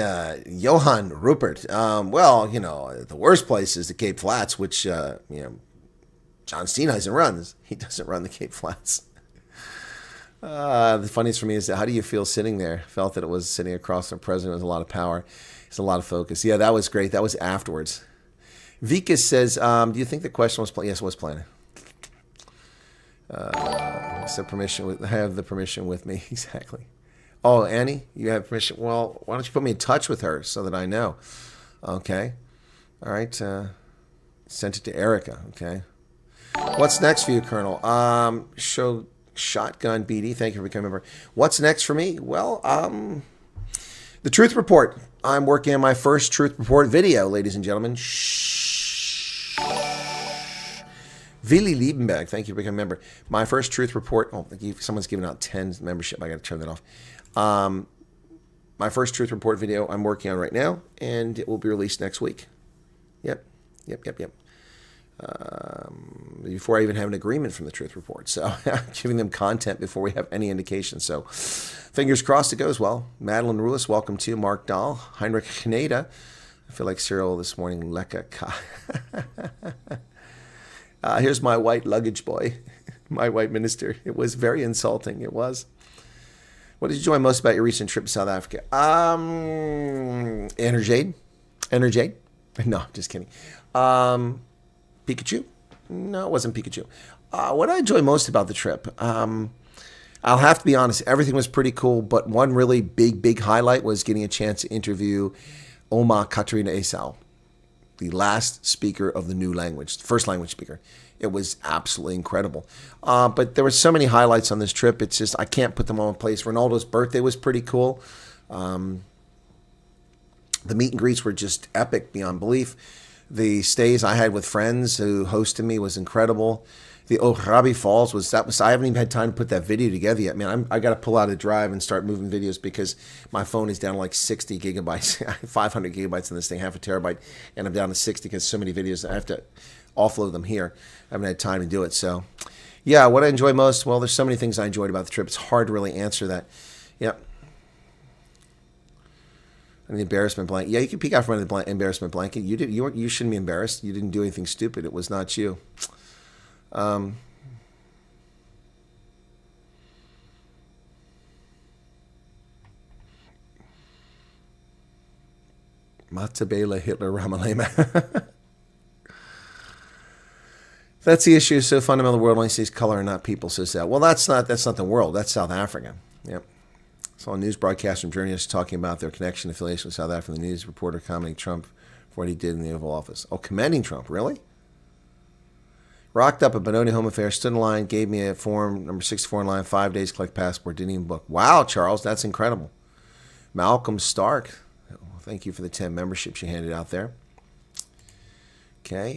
Johann Rupert? Well, the worst place is the Cape Flats, which John Steenhuisen runs. He doesn't run the Cape Flats. The funniest for me is, how do you feel sitting there? Felt that it was sitting across from the president with a lot of power. It's a lot of focus. Yeah, that was great. That was afterwards. Vika says, do you think the question was planned? Yes, it was planned. I have the permission with me. Exactly. Oh, Annie, you have permission? Well, why don't you put me in touch with her so that I know? Okay. All right. Sent it to Erica. Okay. What's next for you, Colonel? Show Shotgun BD. Thank you for becoming a member. What's next for me? Well, the Truth Report. I'm working on my first Truth Report video, ladies and gentlemen. Shh. Willi Liebenberg, thank you for becoming a member. My first Truth Report. Oh, someone's giving out 10 membership. I got to turn that off. My first Truth Report video I'm working on right now, and it will be released next week. Yep. Before I even have an agreement from the Truth Report. So I'm giving them content before we have any indication. So fingers crossed it goes well. Madeline Rulis, welcome to Mark Dahl. Heinrich Kneda. I feel like Cyril this morning. Leka Ka. Here's my white luggage boy. My white minister. It was very insulting. It was. What did you enjoy most about your recent trip to South Africa? Enerjade. No, just kidding. Pikachu? No, it wasn't Pikachu. What I enjoy most about the trip, I'll have to be honest, everything was pretty cool, but one really big highlight was getting a chance to interview Oma Katarina Esau, the last speaker of the new language, the first language speaker. It was absolutely incredible. But there were so many highlights on this trip, it's just, I can't put them all in place. Ronaldo's birthday was pretty cool. The meet and greets were just epic beyond belief. The stays I had with friends who hosted me was incredible. The Orabi Falls I haven't even had time to put that video together yet. Man, I got to pull out a drive and start moving videos because my phone is down to like 60 gigabytes, 500 gigabytes in this thing, half a terabyte, and I'm down to 60 because so many videos, I have to offload them here. I haven't had time to do it. So, yeah, what I enjoy most, well, there's so many things I enjoyed about the trip. It's hard to really answer that. Yep. And the embarrassment blanket. Yeah, you can peek out from under the embarrassment blanket. You shouldn't be embarrassed. You didn't do anything stupid. It was not you. Matabele Hitler Ramalema. That's the issue. So fundamental, the world only sees color and not people, says that. Well, that's not the world. That's South Africa. Yep. Saw a news broadcast from journalists talking about their connection affiliation with South Africa. The news reporter commending Trump for what he did in the Oval Office. Oh, commending Trump, really? Rocked up at Benoni Home Affairs, stood in line, gave me a form, number 64 in line, 5 days, collect passport, didn't even book. Wow, Charles, that's incredible. Malcolm Stark, thank you for the 10 memberships you handed out there. Okay,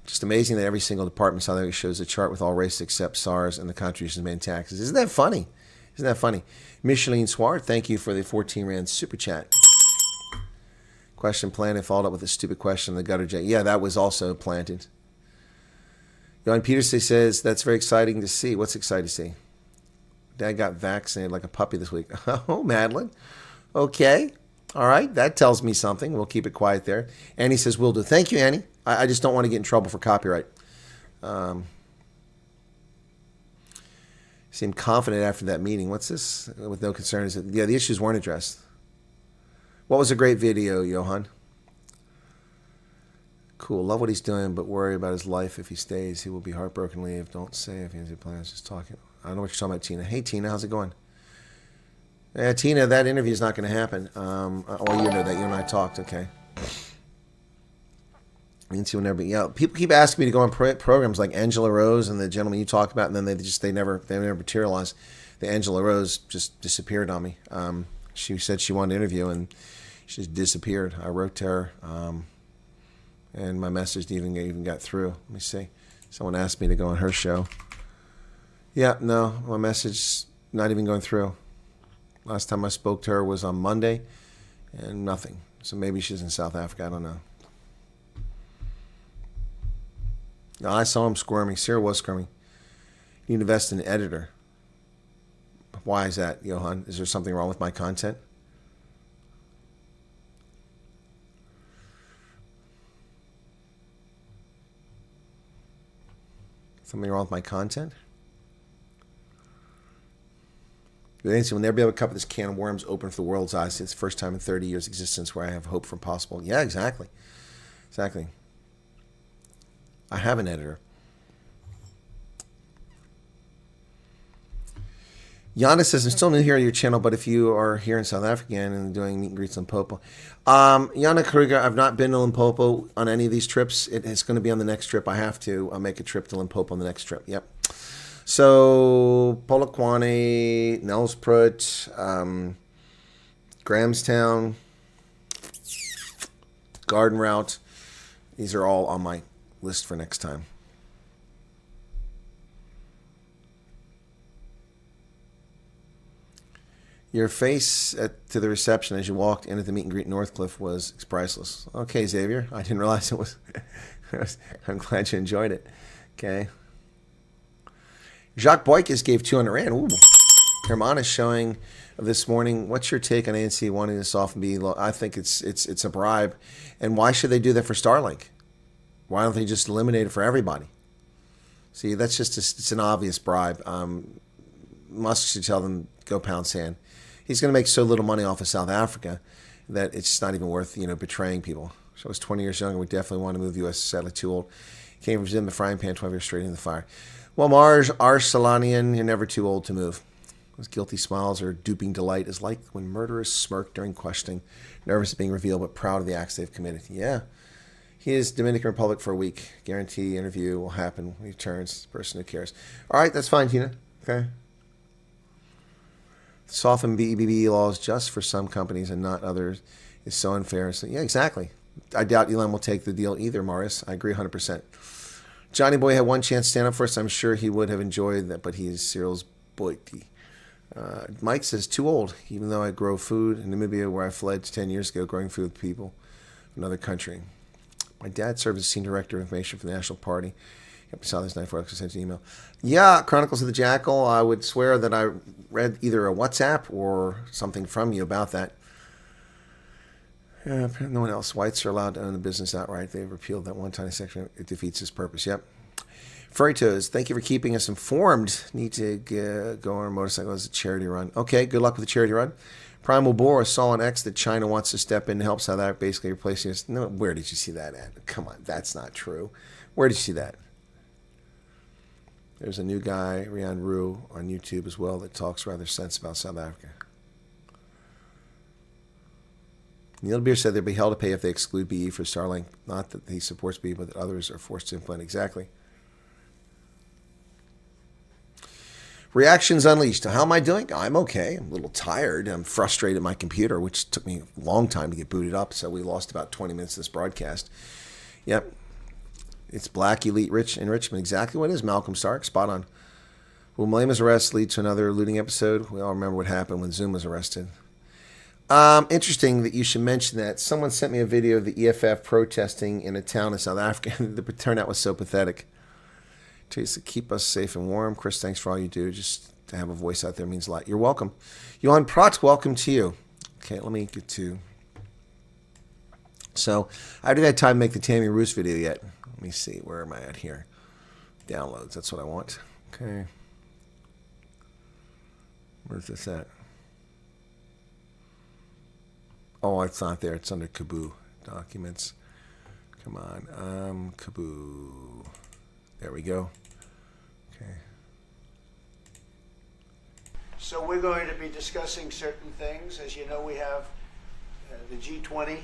just amazing that every single department in South Africa shows a chart with all races except SARS and the contributions made in taxes. Isn't that funny? Isn't that funny? Micheline Swart, thank you for the 14 Rand super chat. Question planted, followed up with a stupid question on the gutter jet. Yeah, that was also planted. Johan Peterson says, that's very exciting to see. What's exciting to see? Dad got vaccinated like a puppy this week. Oh, Madeline. Okay. All right. That tells me something. We'll keep it quiet there. Annie says, will do. Thank you, Annie. I just don't want to get in trouble for copyright. Seemed confident after that meeting. What's this? With no concerns. Yeah, the issues weren't addressed. What was a great video, Johan? Cool. Love what he's doing, but worry about his life. If he stays, he will be heartbroken. Leave. Don't say if he has any plans. Just talking. I don't know what you're talking about, Tina. Hey, Tina. How's it going? Yeah, Tina, that interview is not going to happen. Oh, you know that. You and I talked. Okay. Yeah, people keep asking me to go on programs like Angela Rose and the gentleman you talked about, and then they never materialize. The Angela Rose just disappeared on me. She said she wanted to interview, and she just disappeared. I wrote to her, and my message even got through. Let me see. Someone asked me to go on her show. Yeah, no, my message not even going through. Last time I spoke to her was on Monday, and nothing. So maybe she's in South Africa. I don't know. No, I saw him squirming. Sarah was squirming. You need to invest in an editor. Why is that, Johan? Is there something wrong with my content? Something wrong with my content? Nancy will never be able to cut this can of worms open for the world's eyes. It's the first time in 30 years existence where I have hope for possible. Yeah, exactly. Exactly. I have an editor. Yana says, I'm still new here on your channel, but if you are here in South Africa and doing meet and greets in Limpopo. Yana Kruger, I've not been to Limpopo on any of these trips. It's going to be on the next trip. I have to make a trip to Limpopo on the next trip. Yep. So, Polokwane, Nelspruit, Grahamstown, Garden Route. These are all on my list for next time. Your face to the reception as you walked in at the meet and greet in Northcliffe was priceless. Okay, Xavier. I didn't realize it was. I'm glad you enjoyed it. Okay. Jacques Boykes gave 200 Rand. Ooh. Herman is showing this morning. What's your take on ANC wanting to soften B? I think it's a bribe. And why should they do that for Starlink? Why don't they just eliminate it for everybody? See, that's just it's an obvious bribe. Musk should tell them, go pound sand. He's going to make so little money off of South Africa that it's just not even worth, betraying people. So I was 20 years younger. We definitely want to move the U.S. Sadly too old. Came from Zim, the frying pan, 12 years straight in the fire. Well, Marge Arsalanian, you're never too old to move. Those guilty smiles or duping delight is like when murderers smirk during questioning, nervous of being revealed, but proud of the acts they've committed. Yeah. He is Dominican Republic for a week. Guarantee interview will happen when he returns. Person who cares. All right, that's fine, Tina. Okay. Soften BEBB laws just for some companies and not others is so unfair. So, yeah, exactly. I doubt Elon will take the deal either, Morris. I agree 100%. Johnny Boy had one chance to stand up for us. I'm sure he would have enjoyed that, but he is Cyril's boyty. Mike says, too old, even though I grow food in Namibia where I fled 10 years ago, growing food with people in another country. My dad served as senior director of information for the National Party. Yep, I saw this night before I sent an email. Yeah, Chronicles of the Jackal. I would swear that I read either a WhatsApp or something from you about that. No one else. Whites are allowed to own the business outright. They've repealed that one tiny section. It defeats its purpose. Yep. Furry Toes, thank you for keeping us informed. Need to go on a motorcycle as a charity run. Okay, good luck with the charity run. Primal Boar saw on X that China wants to step in to help South Africa, basically replacing us. No, where did you see that at? Come on, that's not true. Where did you see that? There's a new guy, Rian Rue, on YouTube as well that talks rather sense about South Africa. Neil Beer said they'll be hell to pay if they exclude BE for Starlink. Not that he supports BE, but that others are forced to implement. Exactly. Reactions Unleashed. How am I doing? I'm okay. I'm a little tired. I'm frustrated at my computer, which took me a long time to get booted up, so we lost about 20 minutes of this broadcast. Yep. It's Black Elite Enrichment. Exactly what it is. Malcolm Stark. Spot on. Will Malema's arrest lead to another looting episode? We all remember what happened when Zoom was arrested. Interesting that you should mention that. Someone sent me a video of the EFF protesting in a town in South Africa. The turnout was so pathetic. To keep us safe and warm. Chris, thanks for all you do. Just to have a voice out there means a lot. You're welcome. Johan Prat, welcome to you. Okay, let me get to... So, I haven't had time to make the Tammy Roos video yet. Let me see. Where am I at here? Downloads. That's what I want. Okay. Where's this at? Oh, it's not there. It's under Kaboo. Documents. Come on. Kaboo. There we go. Okay. So we're going to be discussing certain things. As you know, we have the G20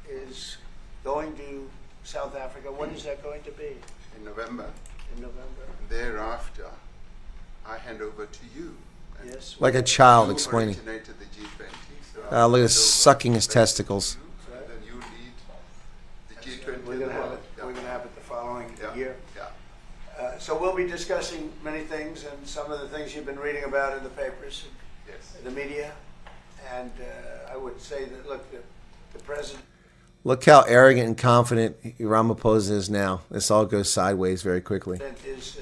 is going to South Africa. When is that going to be? In November. In November. Thereafter, I hand over to you. And Yes. Like a child you explaining. originated the G20, so Look at this sucking his testicles. and then you lead the G20. We're going to have it. We're going to have it the following year. Yeah. So we'll be discussing many things, and some of the things you've been reading about in the papers, Yes. the media. And I would say that, look, the president Look how arrogant and confident Ramaphosa is now. This all goes sideways very quickly. is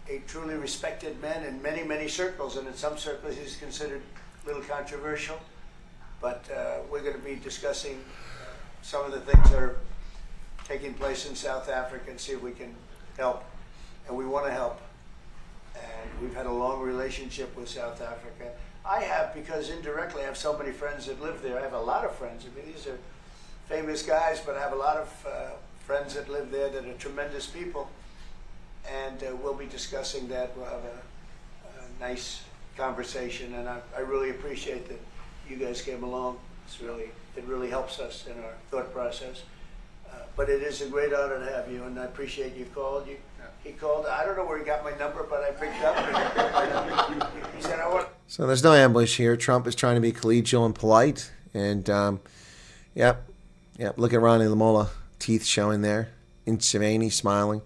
a truly respected man in many, many circles, and in some circles he's considered a little controversial. But we're going to be discussing some of the things that are taking place in South Africa and see if we can help. And we want to help. And we've had a long relationship with South Africa. I have, because indirectly I have so many friends that live there. I have a lot of friends. I mean, these are famous guys, but I have a lot of friends that live there that are tremendous people. And we'll be discussing that. We'll have a nice conversation, and I really appreciate that you guys came along. It really helps us in our thought process. But it is a great honor to have you, and I appreciate you called. He called. I don't know where he got my number, but I picked up. And he said, "I want." So there's no ambush here. Trump is trying to be collegial and polite. And, yep. Look at Ronnie Lamola, teeth showing there. In Savannah, smiling.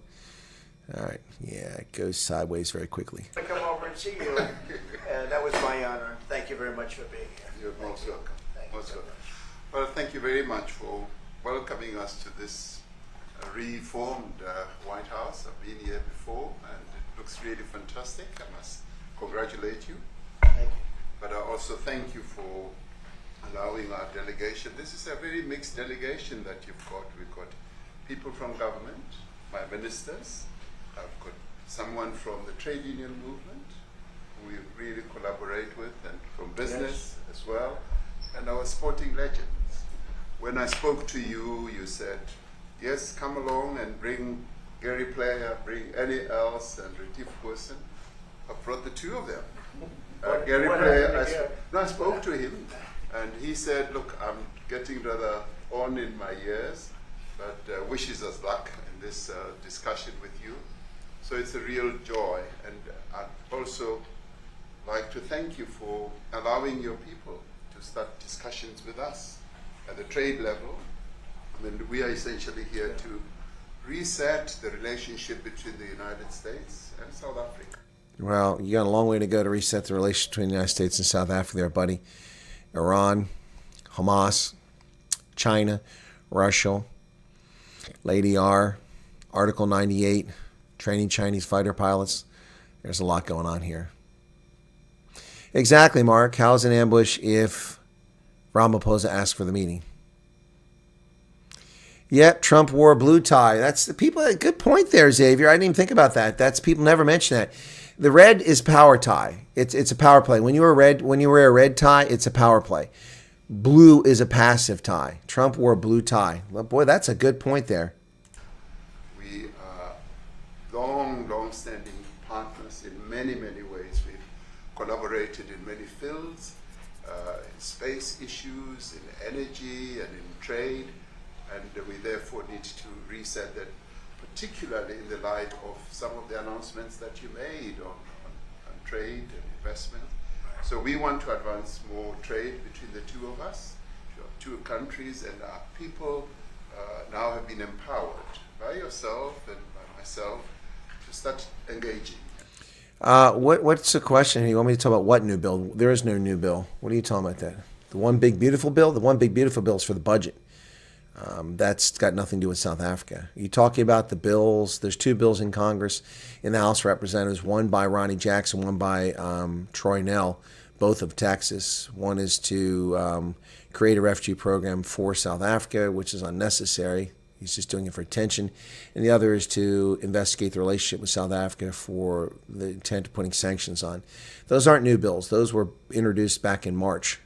All right. Yeah, it goes sideways very quickly. To come over and see you. That was my honor. Thank you very much for being here. You're most welcome. Thank you Most so welcome. much. Well, thank you very much for welcoming us to this reformed White House. I've been here before, and it looks really fantastic. I must congratulate you. Thank you. But I also thank you for allowing our delegation. This is a very mixed delegation that you've got. We've got people from government, my ministers. I've got someone from the trade union movement who we really collaborate with, and from business as well, and our sporting legends. When I spoke to you, you said, yes, come along and bring Gary Player, bring Eddie Els and Retief Goosen. I brought the two of them. Gary Player, I spoke to him, and he said, look, I'm getting rather on in my years, but wishes us luck in this discussion with you. So it's a real joy, and I'd also like to thank you for allowing your people to start discussions with us at the trade level. I mean, we are essentially here to reset the relationship between the United States and South Africa. Well, you got a long way to go to reset the relationship between the United States and South Africa there, buddy. Iran, Hamas, China, Russia, Lady R, Article 98, training Chinese fighter pilots. There's a lot going on here. Exactly, Mark. How's an ambush if Ramaphosa asked for the meeting? Yep, Trump wore a blue tie. That's the people. Good point there, Xavier. I didn't even think about that. That's people never mention that. The red is power tie. It's a power play. When you wear a red tie, it's a power play. Blue is a passive tie. Trump wore a blue tie. Well, boy, that's a good point there. We are long-standing partners in many, many ways. We've collaborated in many fields, in space issues, in energy, and in trade. And we therefore need to reset that, particularly in the light of some of the announcements that you made on trade and investment. So we want to advance more trade between the two of us, two countries, and our people now have been empowered by yourself and by myself to start engaging. What's the question? You want me to talk about what new bill? There is no new bill. What are you talking about that? The one big beautiful bill? The one big beautiful bill is for the budget. That's got nothing to do with South Africa. You talking about the bills? There's two bills in Congress, in the House of Representatives, one by Ronnie Jackson, one by Troy Nell, both of Texas. One is to create a refugee program for South Africa, which is unnecessary. He's just doing it for attention. And the other is to investigate the relationship with South Africa for the intent of putting sanctions on. Those aren't new bills. Those were introduced back in March,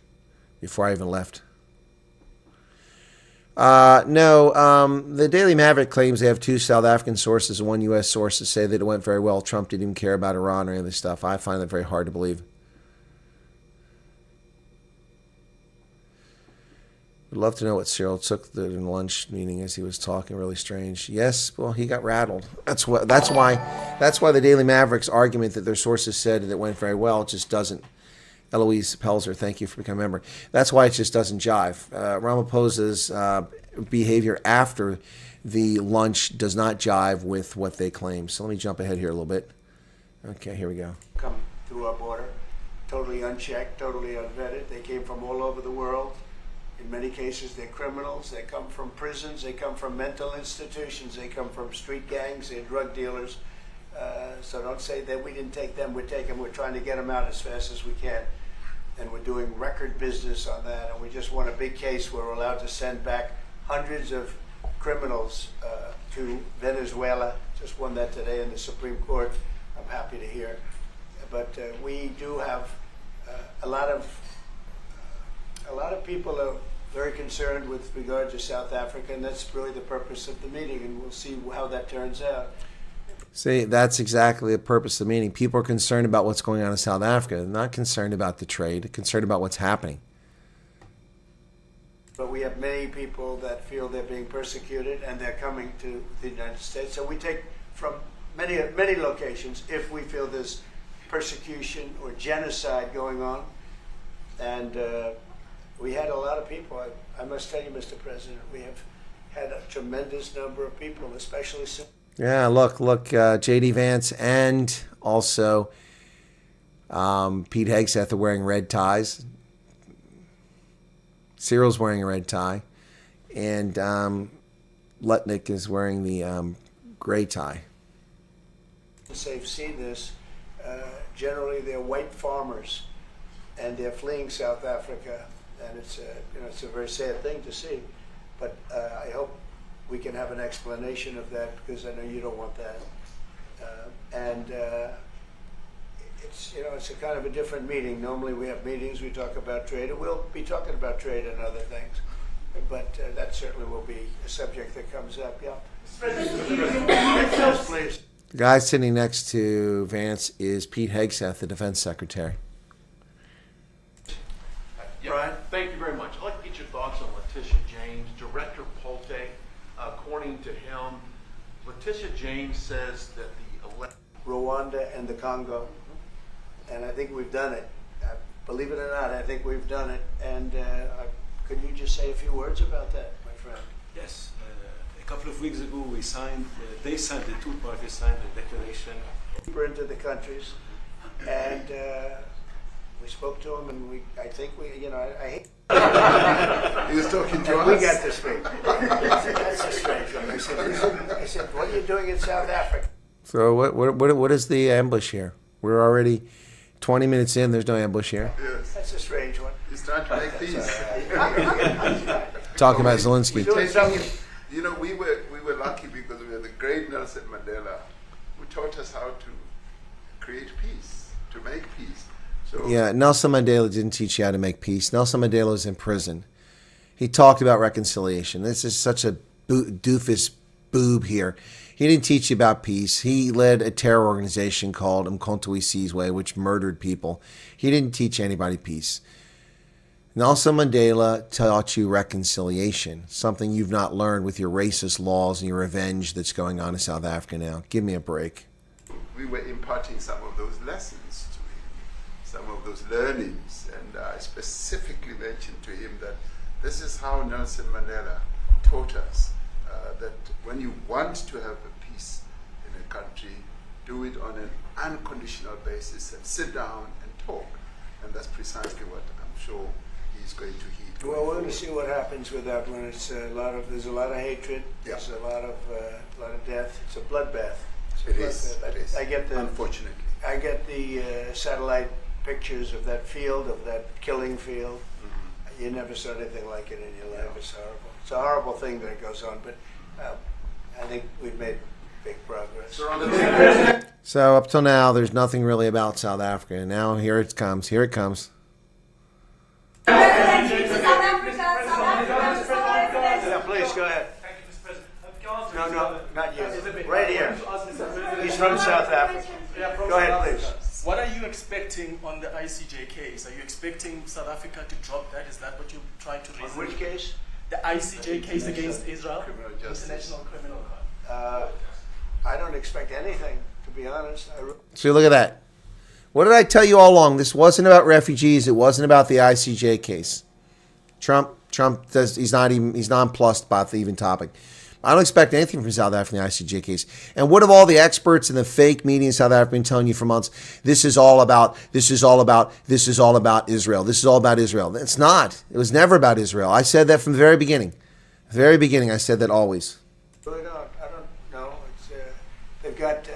before I even left. No, the Daily Maverick claims they have two South African sources and one U.S. source to say that it went very well. Trump didn't even care about Iran or any of this stuff. I find that very hard to believe. Would love to know what Cyril took the lunch meeting as he was talking. Really strange. Yes, well, he got rattled. That's why the Daily Maverick's argument that their sources said that it went very well just doesn't. Eloise Pelzer, thank you for becoming a member. That's why it just doesn't jive. Ramaphosa's behavior after the lunch does not jive with what they claim. So let me jump ahead here a little bit. Okay, here we go. Come through our border, totally unchecked, totally unvetted. They came from all over the world. In many cases, they're criminals. They come from prisons. They come from mental institutions. They come from street gangs. They're drug dealers. So don't say that we didn't take them. We're trying to get them out as fast as we can. And we're doing record business on that. And we just won a big case where we're allowed to send back hundreds of criminals to Venezuela. Just won that today in the Supreme Court. I'm happy to hear. But we do have a lot of people are very concerned with regard to South Africa, and that's really the purpose of the meeting, and we'll see how that turns out. See, that's exactly the purpose of the meeting. People are concerned about what's going on in South Africa. They're not concerned about the trade. They're concerned about what's happening. But we have many people that feel they're being persecuted, and they're coming to the United States. So we take from many locations if we feel there's persecution or genocide going on. And we had a lot of people. I must tell you, Mr. President, we have had a tremendous number of people, especially since. Yeah, look, J.D. Vance and also Pete Hegseth are wearing red ties. Cyril's wearing a red tie. And Lutnick is wearing the gray tie. They've seen this. Generally, they're white farmers, and they're fleeing South Africa. And it's a very sad thing to see. But I hope we can have an explanation of that, because I know you don't want that. It's a kind of a different meeting. Normally we have meetings, we talk about trade, and we'll be talking about trade and other things. But that certainly will be a subject that comes up, yeah. Yes, please. The guy sitting next to Vance is Pete Hegseth, the Defense Secretary. Yeah, Brian? thank you very much. I'd like to get your thoughts on Letitia James, Director Polte. According to him, Letitia James says that the Rwanda and the Congo, and I think we've done it. Believe it or not, I think we've done it. And could you just say a few words about that, my friend? Yes. A couple of weeks ago, we signed, the two parties signed the declaration. Deeper into the countries, and we spoke to him, and I hate. He was talking to And we us. got to speak. That's a strange one. I said, what are you doing in South Africa? So what is the ambush here? We're already 20 minutes in. There's no ambush here. Yes. That's a strange one. He's trying to make peace. Talking about Zelensky. Doing something. You know, we were lucky because we had the great Nelson Mandela, who taught us how to create peace, to make peace. So Yeah, Nelson Mandela didn't teach you how to make peace. Nelson Mandela was in prison. He talked about reconciliation. This is such a doofus boob here. He didn't teach you about peace. He led a terror organization called Umkhonto we Sizwe, which murdered people. He didn't teach anybody peace. Nelson Mandela taught you reconciliation, something you've not learned with your racist laws and your revenge that's going on in South Africa now. Give me a break. we were imparting some of those lessons to him, some of those learnings, and I specifically mentioned to him that this is how Nelson Mandela taught us that when you want to have a peace in a country, do it on an unconditional basis and sit down and talk. And that's precisely what I'm sure he's going to heed. Well, we're going to see what happens with that when it's there's a lot of hatred, there's a lot of death. It's a bloodbath. It is. I get the Unfortunately. I get the satellite pictures of that field, of that killing field. Mm-hmm. You never saw anything like it in your life. It's horrible. It's a horrible thing that it goes on, but I think we've made big progress. So up till now, there's nothing really about South Africa. And now here it comes. Here it comes. Yeah, please go ahead. Thank you, Mr. President. No, not you. Right here. He's from South Africa. Go ahead, please. What are you expecting on the ICJ case? Are you expecting South Africa to drop that? Is that what you're trying to On reason? which case? The ICJ case against Israel? Criminal justice. International Criminal Court. I don't expect anything, to be honest. So look at that. What did I tell you all along? This wasn't about refugees. It wasn't about the ICJ case. Trump Trump does. He's nonplussed about the even topic. I don't expect anything from South Africa in the ICJ case. And what have all the experts and the fake media in South Africa been telling you for months? This is all about Israel. This is all about Israel. It's not. It was never about Israel. I said that from the very beginning. The very beginning, I said that always. Really don't. I don't know. They've got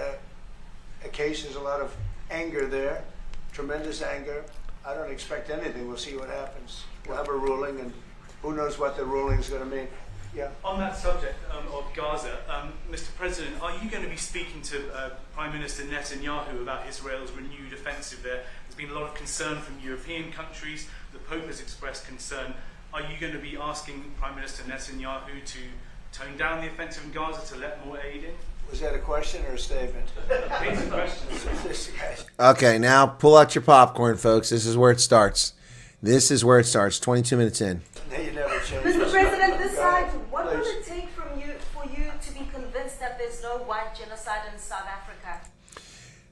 a case. There's a lot of anger there, tremendous anger. I don't expect anything. We'll see what happens. We'll have a ruling, and who knows what the ruling is going to mean. Yeah. On that subject of Gaza, Mr. President, are you going to be speaking to Prime Minister Netanyahu about Israel's renewed offensive there? There's been a lot of concern from European countries. The Pope has expressed concern. Are you going to be asking Prime Minister Netanyahu to tone down the offensive in Gaza, to let more aid in? Was that a question or a statement? It's a question. Okay, now pull out your popcorn, folks. This is where it starts. 22 minutes in. You never change. Mr. President, decide what will it take for you to be convinced that there's no white genocide in South Africa?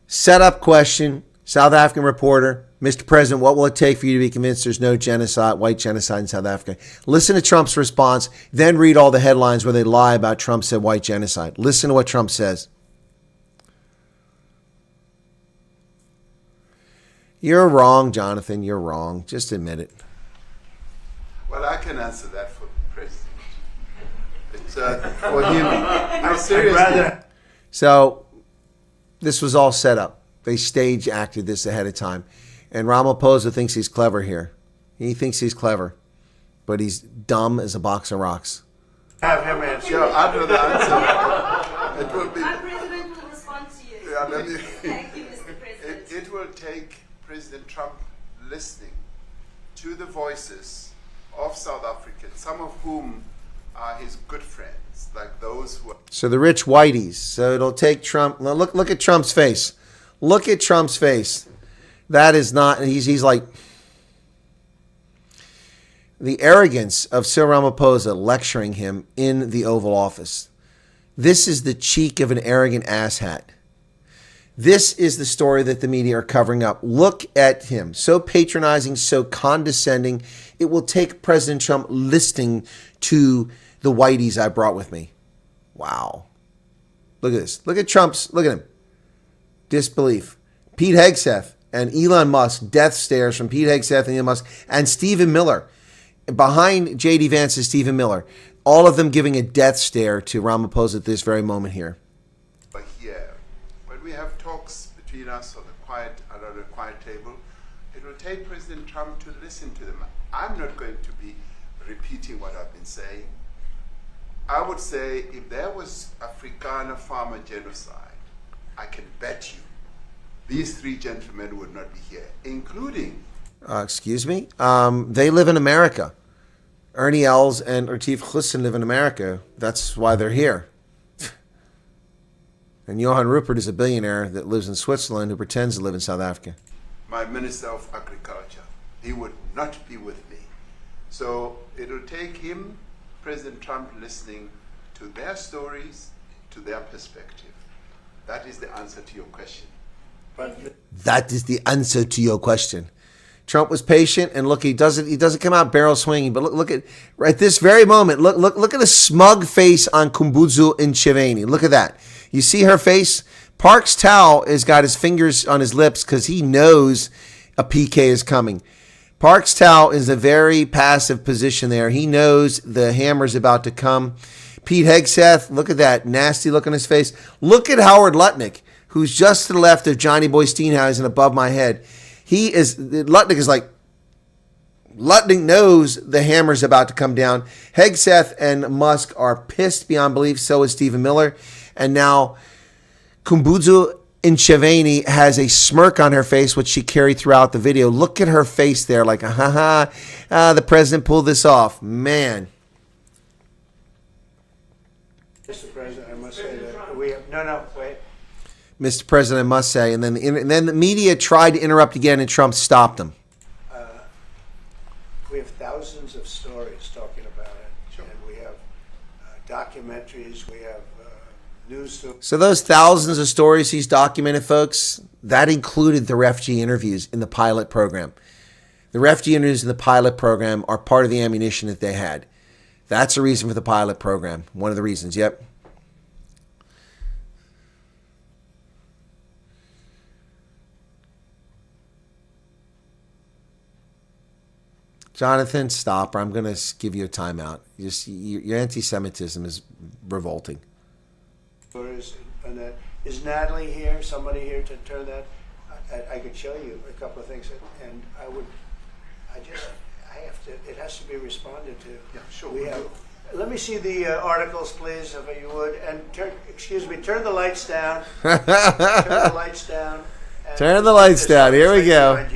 Set up question. South African reporter. Mr. President, what will it take for you to be convinced there's no genocide, white genocide in South Africa? Listen to Trump's response, then read all the headlines where they lie about Trump said white genocide. Listen to what Trump says. You're wrong, Jonathan. You're wrong. Just admit it. Well, I can answer that for the president. It's for him. I'm seriously. So this was all set up. They stage acted this ahead of time. And Ramaphosa thinks he's clever here. He thinks he's clever, but he's dumb as a box of rocks. Have him answer. Sure, I'd rather answer. It will be. Our president will respond to you. Yeah, Thank you, Mr. President. It will take President Trump listening to the voices of South Africans, some of whom are his good friends, like those who are. So the rich whiteys. So it'll take Trump. Look at Trump's face. Look at Trump's face. That is not. He's like the arrogance of Cyril Ramaphosa lecturing him in the Oval Office. This is the cheek of an arrogant asshat. This is the story that the media are covering up. Look at him. So patronizing, so condescending. It will take President Trump listening to the whiteys I brought with me. Wow. Look at this. Look at Trump's. Look at him. Disbelief. Pete Hegseth and Elon Musk. Death stares from Pete Hegseth and Elon Musk. And Stephen Miller. Behind J.D. Vance is Stephen Miller. All of them giving a death stare to Ramaphosa at this very moment here. Here, when we have talks between us on the quiet table, it will take President Trump to listen to them. I'm not going to be repeating what I've been saying. I would say if there was Afrikaner farmer genocide, I can bet you these three gentlemen would not be here, including... Excuse me? They live in America. Ernie Els and Retief Hussein live in America. That's why they're here. And Johann Rupert is a billionaire that lives in Switzerland who pretends to live in South Africa. My Minister of Agriculture, he would not be with me. So it'll take him, President Trump, listening to their stories, to their perspective. That is the answer to your question. That is the answer to your question. Trump was patient, and look, he doesn't come out barrel swinging. But look at right this very moment. Look at a smug face on Khumbudzo Ntshavheni. Look at that. You see her face. Parks Tau has got his fingers on his lips because he knows a PK is coming. Parks Tau is a very passive position there. He knows the hammer's about to come. Pete Hegseth, look at that nasty look on his face. Look at Howard Lutnick, who's just to the left of Johnny Boy Steenhuisen above my head. Lutnick knows the hammer's about to come down. Hegseth and Musk are pissed beyond belief. So is Stephen Miller. And now Khumbudzo Ntshavheni has a smirk on her face, which she carried throughout the video. Look at her face there like, the president pulled this off. Man. Mr. President, I must say that we have, wait. Mr. President, I must say. And then the media tried to interrupt again, and Trump stopped them. We have thousands of stories talking about it. Sure. And we have documentaries, we have news stories. So those thousands of stories he's documented, folks, that included the refugee interviews in the pilot program. The refugees in the pilot program are part of the ammunition that they had. That's the reason for the pilot program. One of the reasons, yep. Jonathan, stop, or I'm going to give you a timeout. Your anti-Semitism is revolting. Is Natalie here? Somebody here to turn that? I could show you a couple of things, and I have to. It has to be responded to. Yeah, sure. Let me see the articles, please, if you would. And turn the lights down. Turn the lights down. Turn the lights down. Here we go.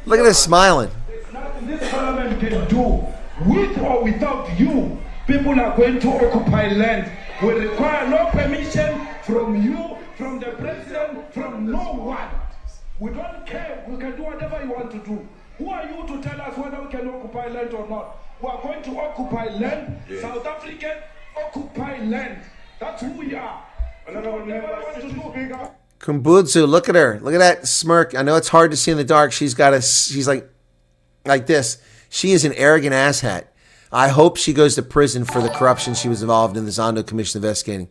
Look at us smiling. There's nothing this parliament can do. With or without you, people are going to occupy land. We require no permission from you, from the president, from no one. We don't care. We can do whatever you want to do. Who are you to tell us whether we can occupy land or not? We are going to occupy land. Yeah. South African occupy land. That's who we are. Kumbudzu, look at her. Look at that smirk. I know it's hard to see in the dark. She's like this. She is an arrogant asshat. I hope she goes to prison for the corruption she was involved in the Zondo Commission investigating.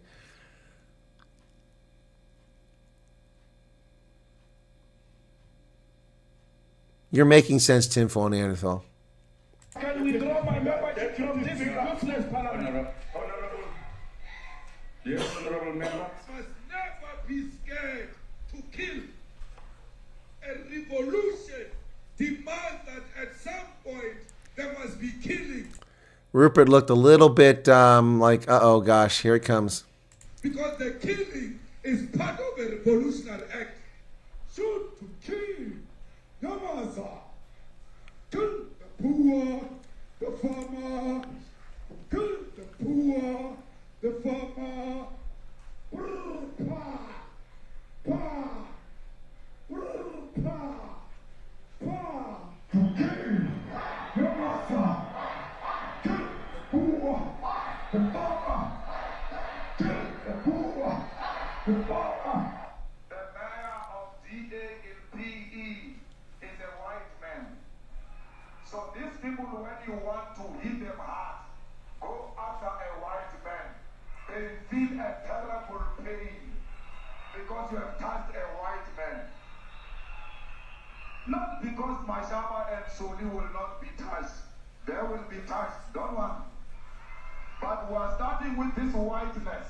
You're making sense, tinfoil Neanderthal. Can we withdraw my membership from this useless parliament? Honorable. Yes, honorable member. Must never be scared to kill. A revolution demands that at some point there must be killing. Rupert looked a little bit like, uh-oh, gosh, here it comes. Because the killing is part of a revolutionary act. Shoot to kill. Yamaza. Kill the poor, the farmer. Kill the poor, the farmer. Brr, pa, pa, brr, pa, pa. To kill. Yamaza. Kill the poor, the farmer. Kill the poor, the farmer. The mayor of D-Day in PE is a white man. So these people, when you want to hit them hard, go after a white man. They feel a terrible pain because you have touched a white man. Not because Mashaba and Soli will not be touched. They will be touched, don't worry. But we are starting with this whiteness.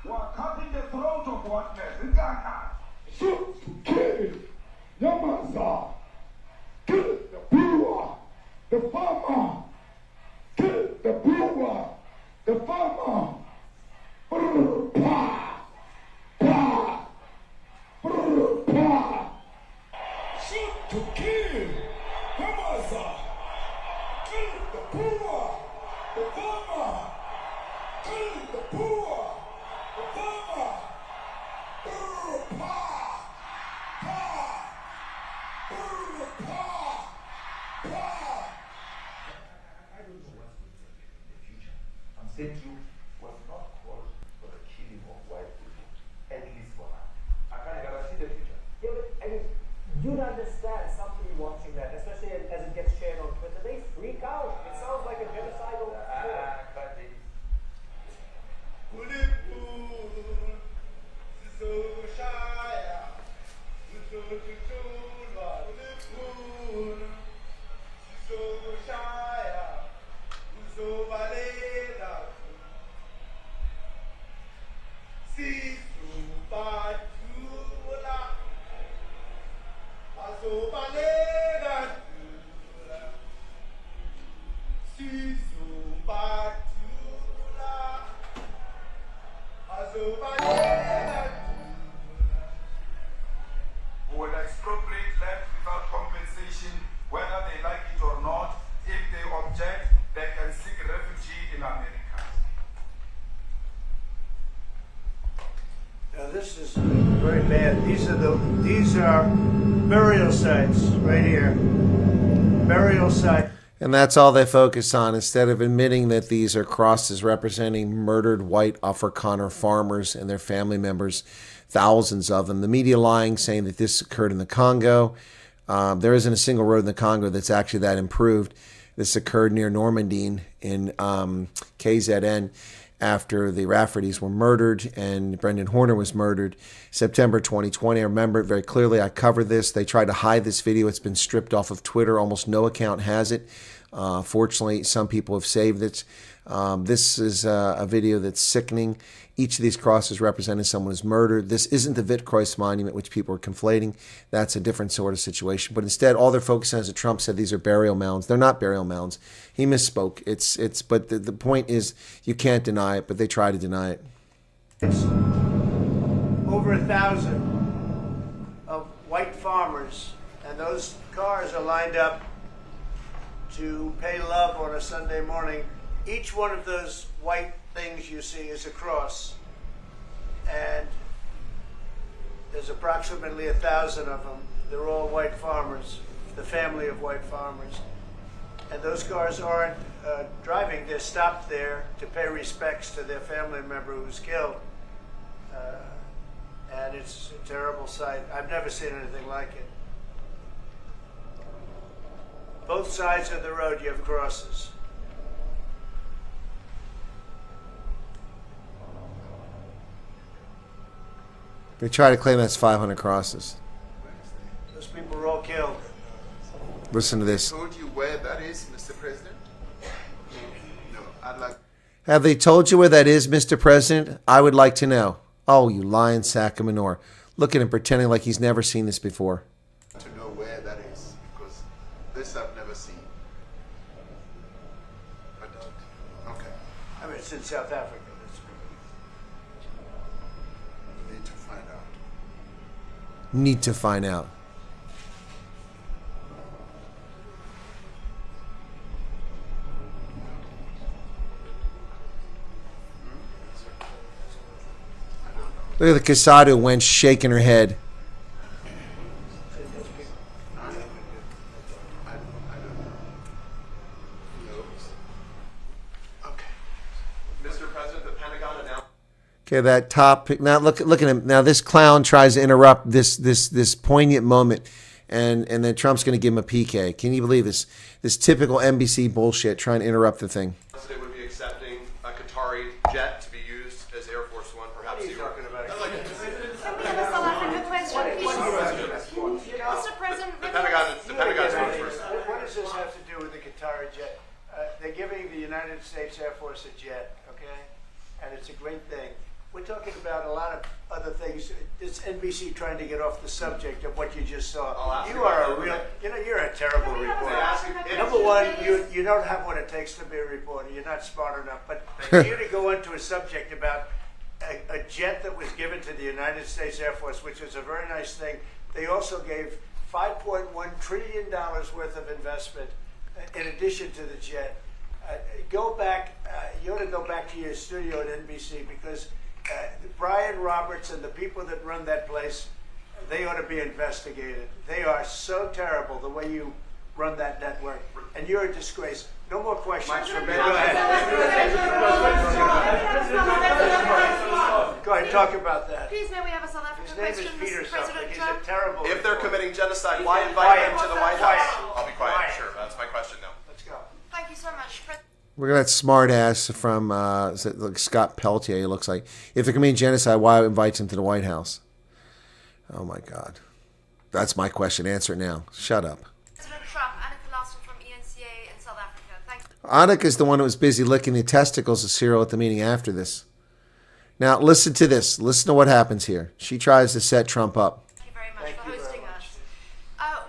We are cutting the throat of whiteness. Shoot to kill. Yamaza. Kill the brewer, the farmer. Kill the brewer, the farmer. Brr, pa, pa, brr, pa. Shoot to kill. Yamaza. Kill the brewer, the farmer. Kill the brewer, the farmer. Brr, pa, pa. I'm saying to you, was not called for the killing of white people, at least for now. I can't guarantee the future. Yeah, but I mean, you'd understand somebody watching that, especially as it gets shared on Twitter, they freak out. It sounds like a genocidal who will expropriate land without compensation, whether they like it or not. If they object, they can seek refuge in America. Now this is very bad. These are burial sites right here. Burial sites. And that's all they focus on, instead of admitting that these are crosses representing murdered white Afrikaner farmers and their family members, thousands of them. The media lying, saying that this occurred in the Congo. There isn't a single road in the Congo that's actually that improved. This occurred near Normandie in KZN after the Raffertys were murdered and Brendan Horner was murdered. September 2020, I remember it very clearly. I covered this. They tried to hide this video. It's been stripped off of Twitter. Almost no account has it. Fortunately, some people have saved it. This is a video that's sickening. Each of these crosses represented someone who's murdered. This isn't the Witkreuz monument, which people are conflating. That's a different sort of situation. But instead, all they're focusing on is that Trump said these are burial mounds. They're not burial mounds. He misspoke. But the point is, you can't deny it, but they try to deny it. It's over 1,000 of white farmers, and those cars are lined up to pay love on a Sunday morning. Each one of those white things you see is a cross, and there's approximately 1,000 of them. They're all white farmers, the family of white farmers. And those cars aren't driving, they're stopped there to pay respects to their family member who's killed. And it's a terrible sight. I've never seen anything like it. Both sides of the road you have crosses. They try to claim that's 500 crosses. Those people were all killed. Listen to this. Told you where that is, Mr. President? No, I'd like. Have they told you where that is, Mr. President? I would like to know. Oh, you lying sack of manure. Look at him pretending like he's never seen this before. To know where that is, because this I've never seen. But okay. I mean, it's in South Africa. Need to find out. Need to find out. Look at the Casado wench shaking her head. Mr. President, the Pentagon announced. Okay, that top. Now look at him. Now this clown tries to interrupt this poignant moment, and then Trump's going to give him a PK. Can you believe this? This typical NBC bullshit trying to interrupt the thing. The President would be accepting a Qatari jet to be used as Air Force One, perhaps. What are you talking about? Can we have a South African question, please? Mr. President, The Pentagon's first. What does this have to do with the Qatari jet? They're giving the United States Air Force a jet, okay? And it's a great thing. We're talking about a lot of other things. It's NBC trying to get off the subject of what you just saw. You are a real, you're a terrible reporter. Number one, you don't have what it takes to be a reporter. You're not smart enough. But for you to go into a subject about a jet that was given to the United States Air Force, which is a very nice thing. They also gave $5.1 trillion worth of investment in addition to the jet. Go back, you ought to go back to your studio at NBC, because Brian Roberts and the people that run that place, they ought to be investigated. They are so terrible the way you run that network, and you're a disgrace. No more questions from me. Go ahead. Go ahead, talk about that. Please may we have a South African question, His name is Peter Mr. something. President He's Trump? a terrible If they're reporter. committing genocide, why invite them to the White House? Quiet. I'll be quiet. Quiet. Sure, that's my question now. Let's go. Thank you so much. Look at that smart ass from like Scott Peltier, he looks like. If they're committing genocide, why invite him to the White House? Oh my God. That's my question. Answer it now. Shut up. President Trump, Annika Larson from ENCA in South Africa. Thank you. Annika's the one who was busy licking the testicles of Cyril at the meeting after this. Now, listen to this. Listen to what happens here. She tries to set Trump up. Thank you very much for hosting us.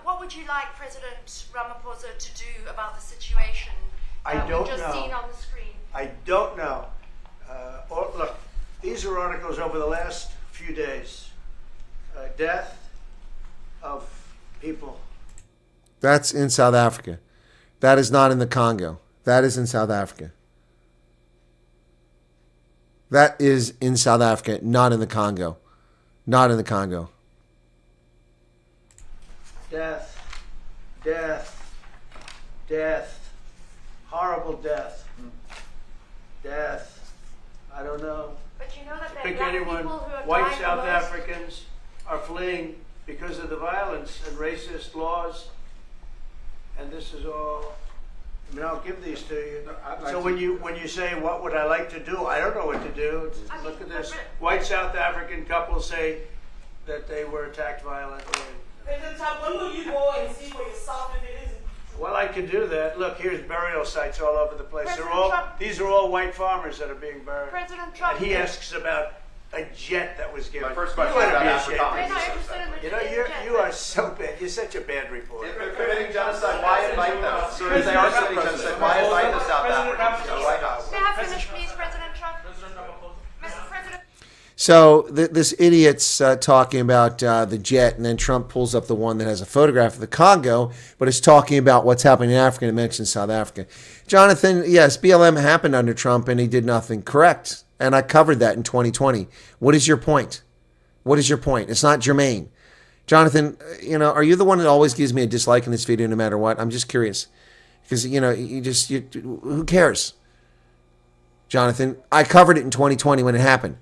What would you like President Ramaphosa to do about the situation that we've just seen on the screen? I don't know. Look, these are articles over the last few days. Death of people. That's in South Africa. That is not in the Congo. That is in South Africa. That is in South Africa, not in the Congo. Not in the Congo. Death. Death. Death. Horrible death. Death. I don't know. But you know that there are Pick black anyone. people who are White dying South the most. Africans are fleeing because of the violence and racist laws. And this is all, I mean, I'll give these to you. So when you say, what would I like to do? I don't know what to do. Look at this. White South African couple say that they were attacked violently. President Trump, when will you go and see for yourself if it is? Well, I can do that. Look, here's burial sites all over the place. President These are all white farmers that are being buried. President Trump. And he asks about a jet that was given. My first question is about Afrikaans. You know, you are so bad. You're such a bad reporter. If they're committing genocide, why invite them? So if they are committing genocide, why invite the South Africans to the White House? May I finish, please, President Trump? Mr. President. So this idiot's talking about the jet, and then Trump pulls up the one that has a photograph of the Congo, but it's talking about what's happening in Africa, and it mentions South Africa. Jonathan, yes, BLM happened under Trump, and he did nothing. Correct. And I covered that in 2020. What is your point? What is your point? It's not germane. Jonathan, are you the one that always gives me a dislike in this video no matter what? I'm just curious. Because, who cares? Jonathan, I covered it in 2020 when it happened.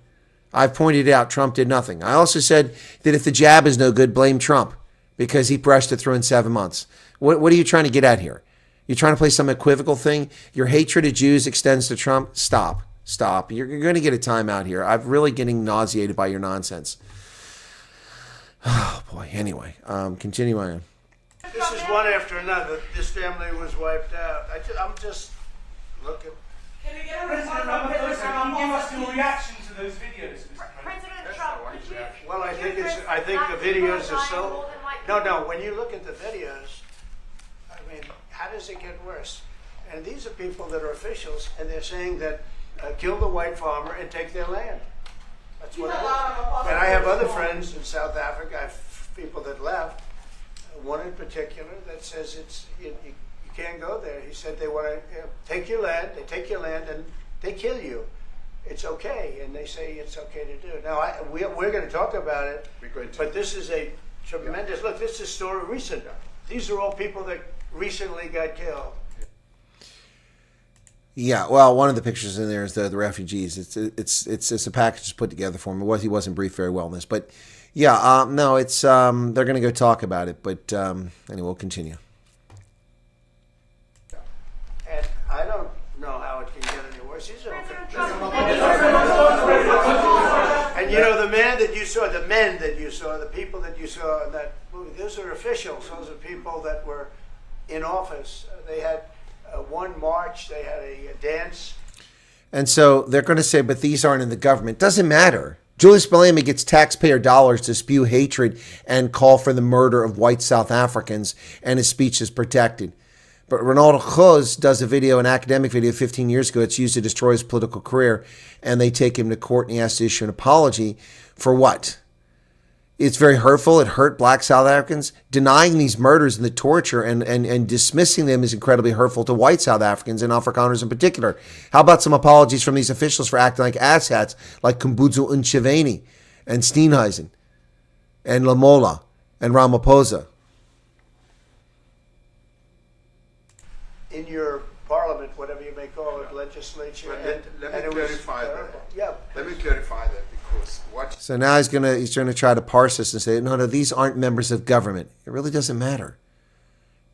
I've pointed out Trump did nothing. I also said that if the jab is no good, blame Trump because he brushed it through in 7 months. What are you trying to get at here? You're trying to play some equivocal thing? Your hatred of Jews extends to Trump? Stop. You're going to get a timeout here. I'm really getting nauseated by your nonsense. Oh, boy. Anyway, continue on. This is one after another. This family was wiped out. I'm just looking. Can we get a President response from Ramaphosa, President can you give us Ramaphosa? your reaction to those videos, Mr. President Trump, could you? Well, I think the videos are so. No. When you look at the videos, I mean, how does it get worse? And these are people that are officials, and they're saying that kill the white farmer and take their land. That's what it is. And I have other friends in South Africa. I have people that left. One in particular that says you can't go there. He said they want to take your land. They take your land and they kill you. It's okay, and they say it's okay to do. Now we're going to talk about it. But this is a tremendous look. This is a story recent. These are all people that recently got killed. Yeah, well, one of the pictures in there is the refugees. It's a package put together for him. He wasn't briefed very well on this, but yeah, no, it's they're going to go talk about it. But anyway, we'll continue. And I don't know how it can get any worse. These are and the man that you saw, the men that you saw, the people that you saw in that movie, those are officials. Those are people that were in office. They had one march, they had a dance. And so they're going to say, but these aren't in the government. Doesn't matter. Julius Malema gets taxpayer dollars to spew hatred and call for the murder of white South Africans, and his speech is protected. But Ronaldo Khoz does a video, an academic video 15 years ago. It's used to destroy his political career, and they take him to court, and he has to issue an apology for what? It's very hurtful. It hurt black South Africans. Denying these murders and the torture and dismissing them is incredibly hurtful to white South Africans and Afrikaners in particular. How about some apologies from these officials for acting like asshats like Kumbudzo Nchiveni and Steenhuisen and Lamola and Ramaphosa? In your parliament, whatever you may call it, legislature. Let me clarify that. Yeah. Let me clarify that because what. So now he's going to try to parse this and say, no, these aren't members of government. It really doesn't matter.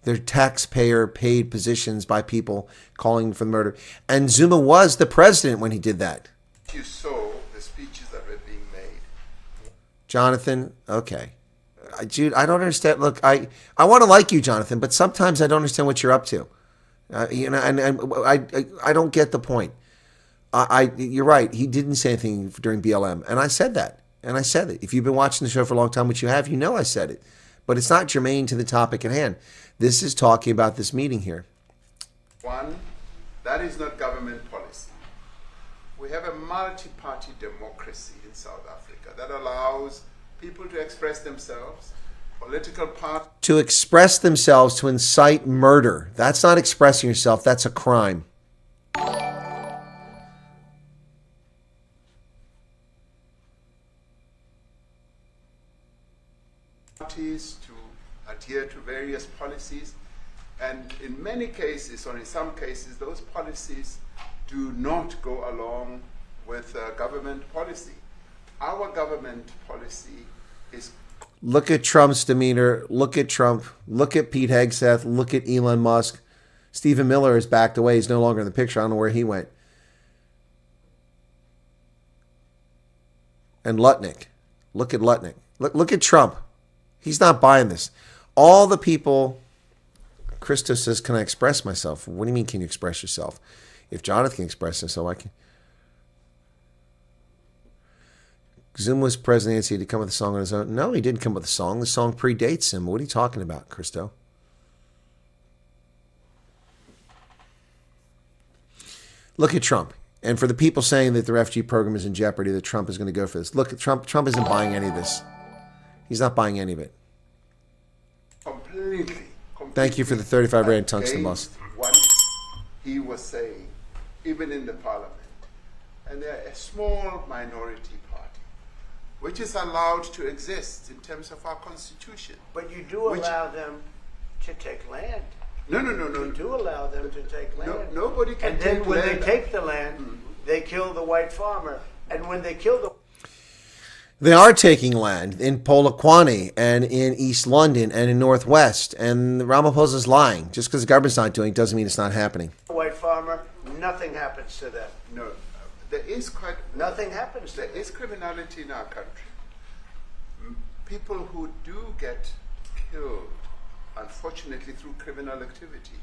They're taxpayer-paid positions by people calling for the murder. And Zuma was the president when he did that. You saw the speeches that were being made. Jonathan, okay. Jude, I don't understand. Look, I want to like you, Jonathan, but sometimes I don't understand what you're up to. And I don't get the point. You're right. He didn't say anything during BLM, and I said that. And I said it. If you've been watching the show for a long time, which you have, you know I said it. But it's not germane to the topic at hand. This is talking about this meeting here. One, that is not government policy. We have a multi-party democracy in South Africa that allows people to express themselves. Political parties to express themselves to incite murder. That's not expressing yourself. That's a crime. Parties to adhere to various policies, and in many cases, or in some cases, those policies do not go along with government policy. Our government policy is Look at Trump's demeanor. Look at Trump. Look at Pete Hegseth. Look at Elon Musk. Stephen Miller has backed away. He's no longer in the picture. I don't know where he went. And Lutnick. Look at Lutnick. Look at Trump. He's not buying this. All the people... Christos says, can I express myself? What do you mean, can you express yourself? If Jonathan can express himself, I can. Zuma was president, he had to come with a song on his own. No, he didn't come with a song. The song predates him. What are you talking about, Christo? Look at Trump. And for the people saying that the refugee program is in jeopardy, that Trump is going to go for this. Look at Trump. Trump isn't buying any of this. He's not buying any of it. Completely. Thank you for the 35 Rand tungsten bus. What he was saying, even in the parliament. And they're a small minority party, which is allowed to exist in terms of our constitution. But you do allow them to take land. No. You do allow them to take land. No, nobody can take land. And then when they take the land, they kill the white farmer. And when they kill the... They are taking land in Polokwane and in East London and in Northwest. And Ramaphosa's lying. Just because the government's not doing it doesn't mean it's not happening. White farmer, nothing happens to them. No, there is quite... Nothing happens to them. There is criminality in our country. People who do get killed, unfortunately, through criminal activity,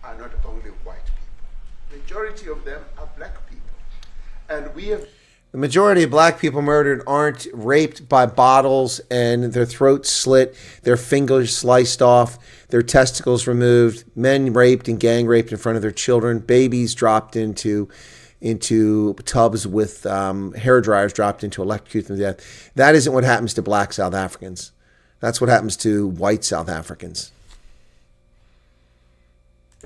are not only white people. Majority of them are black people. And we have... The majority of black people murdered aren't raped by bottles and their throats slit, their fingers sliced off, their testicles removed, men raped and gang raped in front of their children, babies dropped into tubs with hair dryers dropped into electrocute them to death. That isn't what happens to black South Africans. That's what happens to white South Africans.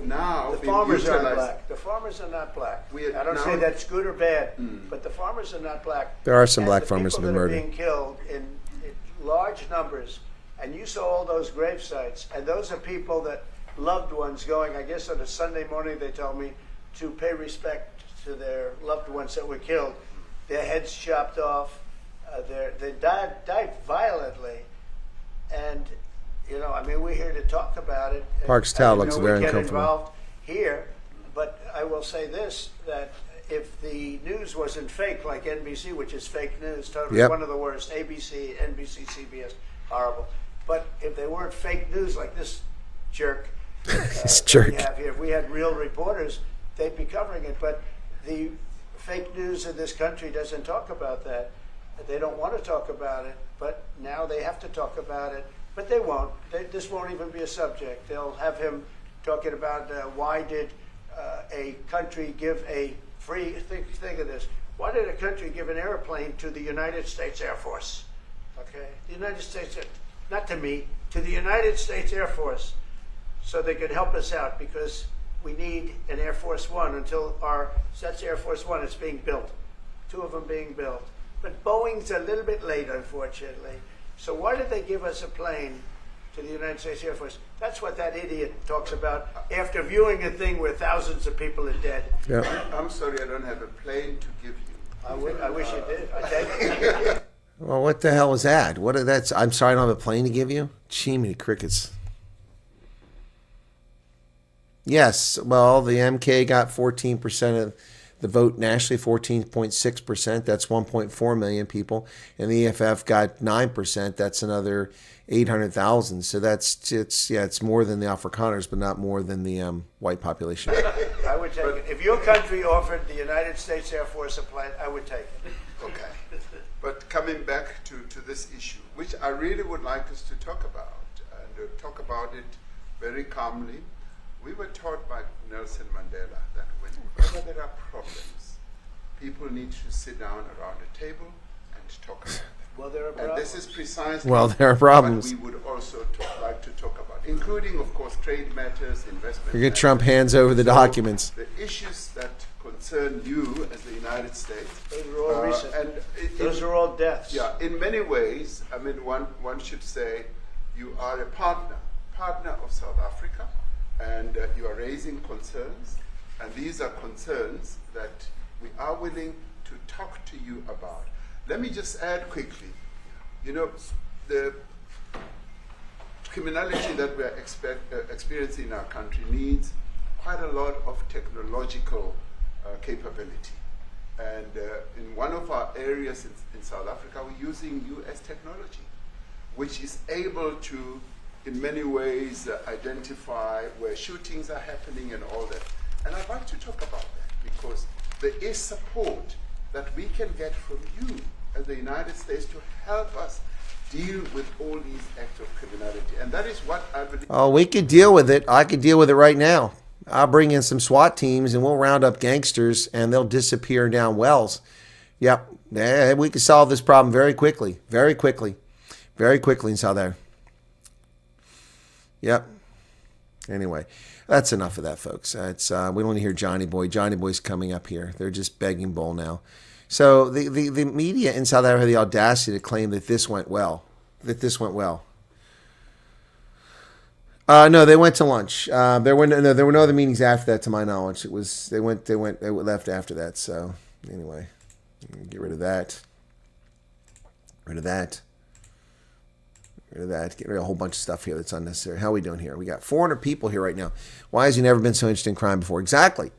Now, the farmers aren't black. The farmers are not black. I don't say that's good or bad, but the farmers are not black. There are some black farmers who have been murdered. Being killed in large numbers, and you saw all those grave sites, and those are people that loved ones going, I guess on a Sunday morning, they told me, to pay respect to their loved ones that were killed. Their heads chopped off. They died violently, and you know, I mean, we're here to talk about it. Parks Towel looks very uncomfortable. We get uncomfortable. involved here, but I will say this, that if the news wasn't fake, like NBC, which is fake news, totally one of the worst, ABC, NBC, CBS, horrible. But if they weren't fake news like this jerk, this jerk. We have here, if we had real reporters, they'd be covering it. But the fake news in this country doesn't talk about that. They don't want to talk about it, but now they have to talk about it. But they won't. This won't even be a subject. They'll have him talking about why did a country give a free, think of this, why did a country give an airplane to the United States Air Force? Okay, the United States, not to me, to the United States Air Force, so they could help us out because we need an Air Force One until that's Air Force One, it's being built. 2 of them being built. But Boeing's a little bit late, unfortunately. So why did they give us a plane to the United States Air Force? That's what that idiot talks about after viewing a thing where thousands of people are dead. Yeah. I'm sorry, I don't have a plane to give you. I wish you did. I take it. Well, what the hell was that? I'm sorry, I don't have a plane to give you? Chimney crickets. Yes, well, the MK got 14% of the vote nationally, 14.6%. That's 1.4 million people. And the EFF got 9%. That's another 800,000. So it's more than the Afrikaners, but not more than the white population. I would take it. If your country offered the United States Air Force a plane, I would take it. Okay. But coming back to this issue, which I really would like us to talk about, and talk about it very calmly. We were taught by Nelson Mandela that whenever there are problems, people need to sit down around a table and talk about them. Well, there are problems. And this is precisely there are problems. what we would also like to talk about, including, of course, trade matters, investment You get Trump hands over the documents. The issues that concern you as the United States. Those are all recent. And those are all deaths. Yeah, in many ways, I mean, one should say you are a partner of South Africa, and you are raising concerns, and these are concerns that we are willing to talk to you about. Let me just add quickly, you know, the criminality that we are experiencing in our country needs quite a lot of technological capability. And in one of our areas in South Africa, we're using US technology, which is able to, in many ways, identify where shootings are happening and all that. And I'd like to talk about that because there is support that we can get from you as the United States to help us deal with all these acts of criminality. And that is what I believe. Oh, we could deal with it. I could deal with it right now. I'll bring in some SWAT teams and we'll round up gangsters and they'll disappear down wells. Yep. Yeah, we could solve this problem very quickly. Very quickly. Very quickly in South Africa. Yep. Anyway, that's enough of that, folks. It's we don't want to hear Johnny Boy. Johnny Boy's coming up here. They're just begging bull now. So the media in South Africa had the audacity to claim that this went well. No, they went to lunch. There were no other meetings after that, to my knowledge. It was they left after that. So anyway, get rid of that. Get rid of a whole bunch of stuff here that's unnecessary. How are we doing here? We got 400 people here right now. Why has he never been so interested in crime before? Exactly.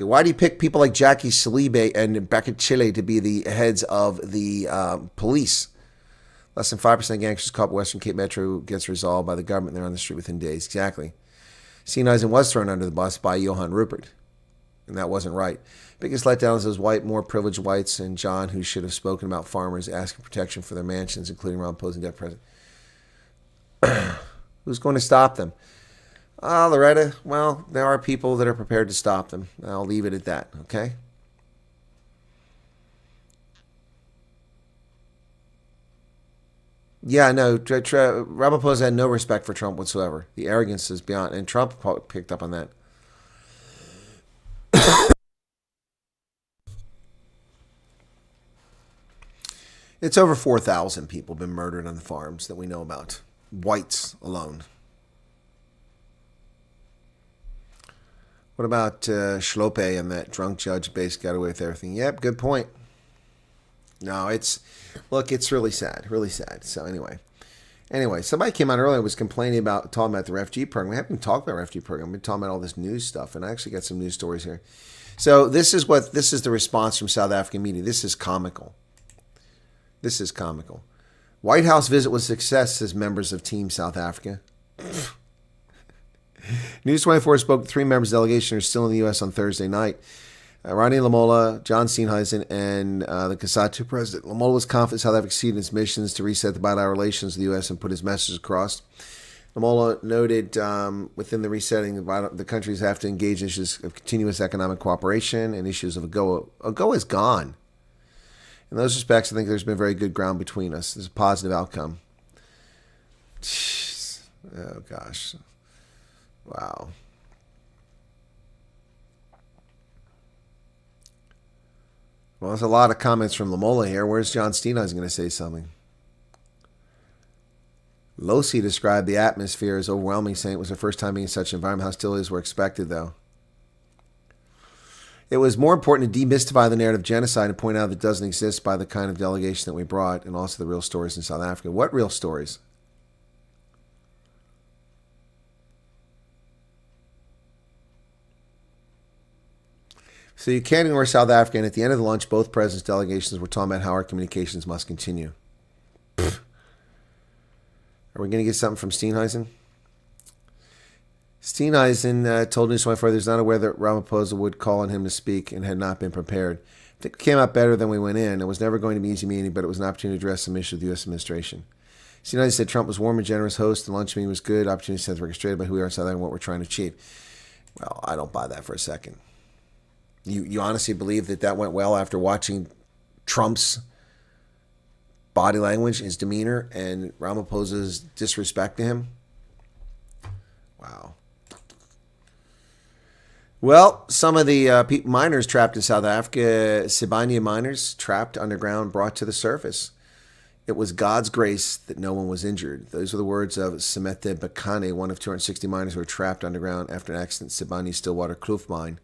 Why do you pick people like Jackie Salibe and Becca Chile to be the heads of the police? Less than 5% of gangsters caught Western Cape Metro gets resolved by the government. They're on the street within days. Exactly. Seenhuisen was thrown under the bus by Johan Rupert, and that wasn't right. Biggest letdown is those more privileged whites and John, who should have spoken about farmers asking protection for their mansions, including around opposing debt president. Who's going to stop them? Loretta, well, there are people that are prepared to stop them. I'll leave it at that, okay? Yeah, no, Ramaphosa had no respect for Trump whatsoever. The arrogance is beyond, and Trump picked up on that. It's over 4,000 people been murdered on the farms that we know about. Whites alone. What about Schlope and that drunk judge basically got away with everything? Yep, good point. No, it's really sad, really sad. So anyway, somebody came out earlier and was talking about the refugee program. We haven't been talking about the refugee program. We've been talking about all this news stuff, and I actually got some news stories here. So this is the response from South African media. This is comical. White House visit was a success, says members of Team South Africa. News 24 spoke to 3 members of the delegation who are still in the U.S. on Thursday night. Ronnie Lamola, John Steenhuisen, and the COSATU president. Lamola was confident South Africa succeeded in its missions to reset the bilateral relations with the U.S. and put his message across. Lamola noted within the resetting, the countries have to engage in issues of continuous economic cooperation and issues of AGOA. AGOA is gone. In those respects, I think there's been very good ground between us. There's a positive outcome. Jeez. Oh, gosh. Wow. Well, there's a lot of comments from Lamola here. Where's John Steenhuisen going to say something? Losi described the atmosphere as overwhelming, saying it was the first time being in such an environment. Hostilities were expected, though. It was more important to demystify the narrative of genocide and point out that it doesn't exist by the kind of delegation that we brought, and also the real stories in South Africa. What real stories? So you can't ignore South Africa, and at the end of the lunch, both presidents' delegations were talking about how our communications must continue. Pfft. Are we going to get something from Steenhuisen? Steenhuisen told News 24 there's not aware that Ramaphosa would call on him to speak and had not been prepared. I think it came out better than we went in. It was never going to be an easy meeting, but it was an opportunity to address some issues with the U.S. administration. Steenhuisen said Trump was warm and generous host. The lunch meeting was good. Opportunity to set the record straight about who we are in South Africa and what we're trying to achieve. Well, I don't buy that for a second. You honestly believe that went well after watching Trump's body language, his demeanor, and Ramaphosa's disrespect to him? Wow. Well, some of the miners trapped in South Africa, Sibanye miners trapped underground, brought to the surface. It was God's grace that no one was injured. Those are the words of Semete Bakane, one of 260 miners who were trapped underground after an accident at Sibanye Stillwater Kloof mine.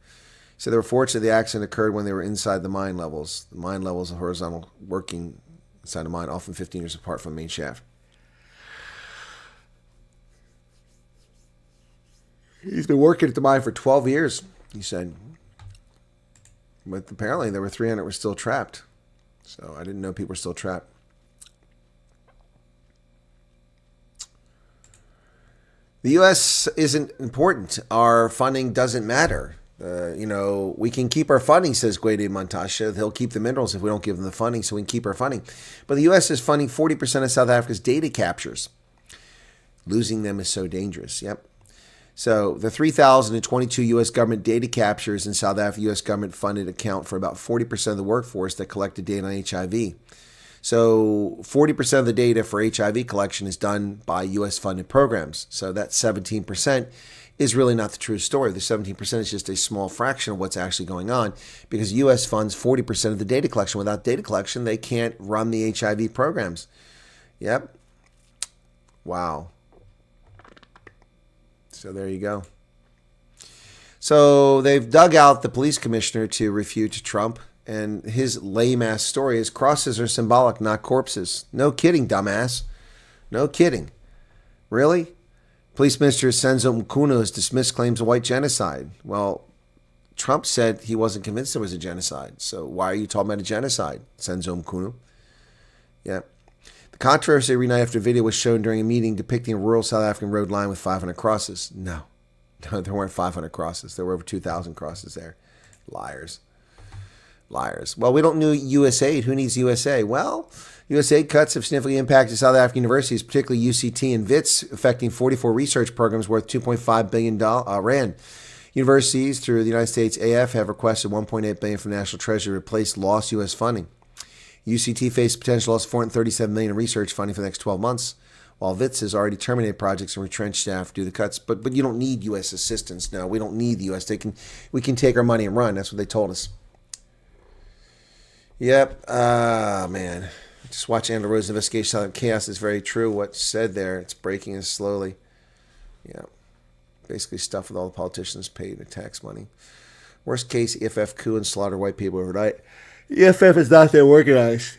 So they were fortunate the accident occurred when they were inside the mine levels. The mine levels are horizontal working inside the mine, often 15 meters apart from the main shaft. He's been working at the mine for 12 years, he said. But apparently there were 300 were still trapped. So I didn't know people were still trapped. The U.S. isn't important. Our funding doesn't matter. We can keep our funding, says Guede Montasha. They'll keep the minerals if we don't give them the funding, so we can keep our funding. But the U.S. is funding 40% of South Africa's data captures. Losing them is so dangerous. Yep. So the 3,022 U.S. government data captures in South Africa, U.S. government funded account for about 40% of the workforce that collected data on HIV. So 40% of the data for HIV collection is done by U.S. funded programs. So that 17% is really not the true story. The 17% is just a small fraction of what's actually going on because U.S. funds 40% of the data collection. Without data collection, they can't run the HIV programs. Yep. Wow. So there you go. So they've dug out the police commissioner to refute Trump, and his lame-ass story is crosses are symbolic, not corpses. No kidding, dumbass. No kidding. Really? Police Minister Senzo Mkuno has dismissed claims of white genocide. Well, Trump said he wasn't convinced there was a genocide. So why are you talking about a genocide, Senzo Mkuno? Yeah. The controversy every night after a video was shown during a meeting depicting a rural South African road lined with 500 crosses. No, there weren't 500 crosses. There were over 2,000 crosses there. Liars. Liars. Well, we don't need USAID. Who needs USA? Well, USAID cuts have significantly impacted South African universities, particularly UCT and WITS, affecting 44 research programs worth 2.5 billion rand. Universities through the United States AF have requested 1.8 billion from the National Treasury to replace lost U.S. funding. UCT faced potential loss of 437 million in research funding for the next 12 months, while WITS has already terminated projects and retrenched staff due to the cuts. But you don't need U.S. assistance. No, we don't need the U.S. We can take our money and run. That's what they told us. Yep. Man. Just watch Andrew Rose's investigation on chaos is very true. What's said there, it's breaking us slowly. Yeah. Basically stuff with all the politicians paid in tax money. Worst case, EFF coup and slaughter white people overnight. EFF is not that organized.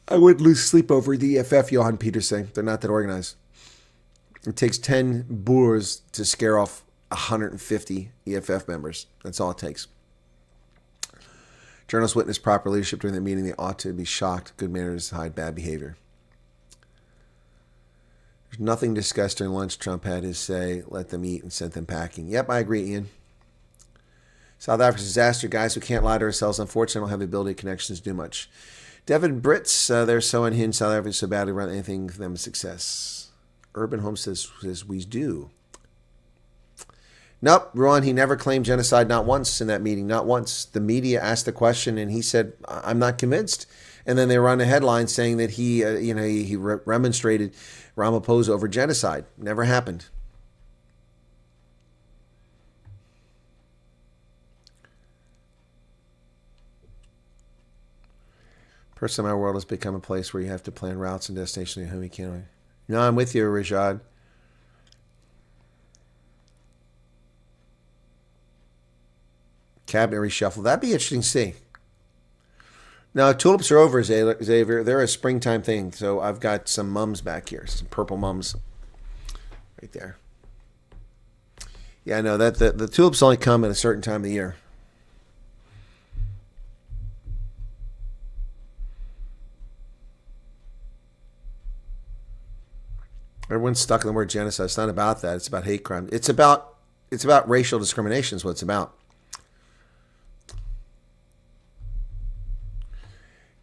I wouldn't lose sleep over the EFF, Johan Peterson. They're not that organized. It takes 10 boers to scare off 150 EFF members. That's all it takes. Journalists witnessed proper leadership during the meeting. They ought to be shocked. Good manners hide bad behavior. There's nothing discussed during lunch. Trump had his say, let them eat, and sent them packing. Yep, I agree, Ian. South Africa's disaster, guys. We can't lie to ourselves. Unfortunately, I don't have the ability connections to do much. Devin Brits, they're so unhinged. South Africa so badly run anything for them is success. Urban Home says we do. Nope, Ron, he never claimed genocide, not once in that meeting, not once. The media asked the question, and he said, I'm not convinced. And then they run a headline saying that he remonstrated Ramaphosa over genocide. Never happened. Personally, my world has become a place where you have to plan routes and destinations whom you can't. No, I'm with you, Rajad. Cabinet reshuffle. That'd be interesting to see. Now, tulips are over, Xavier. They're a springtime thing. So I've got some mums back here, some purple mums right there. Yeah, I know that the tulips only come at a certain time of the year. Everyone's stuck in the word genocide. It's not about that. It's about hate crime. It's about racial discrimination is what it's about.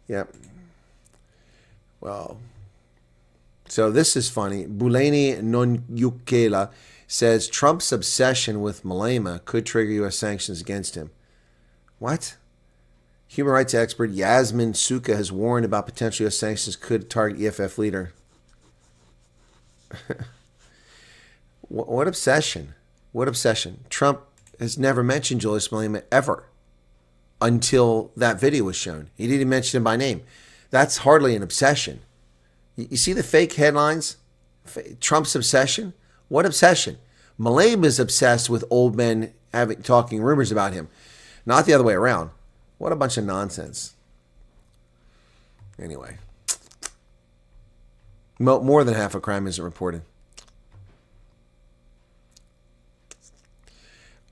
Yep. Well, so this is funny. Buleni Nonyukela says Trump's obsession with Malema could trigger U.S. sanctions against him. What? Human rights expert Yasmin Suka has warned about potential U.S. sanctions could target EFF leader. What obsession? What obsession? Trump has never mentioned Julius Malema ever until that video was shown. He didn't mention him by name. That's hardly an obsession. You see the fake headlines? Trump's obsession? What obsession? Malema is obsessed with old men talking rumors about him, not the other way around. What a bunch of nonsense. Anyway. More than half a crime isn't reported.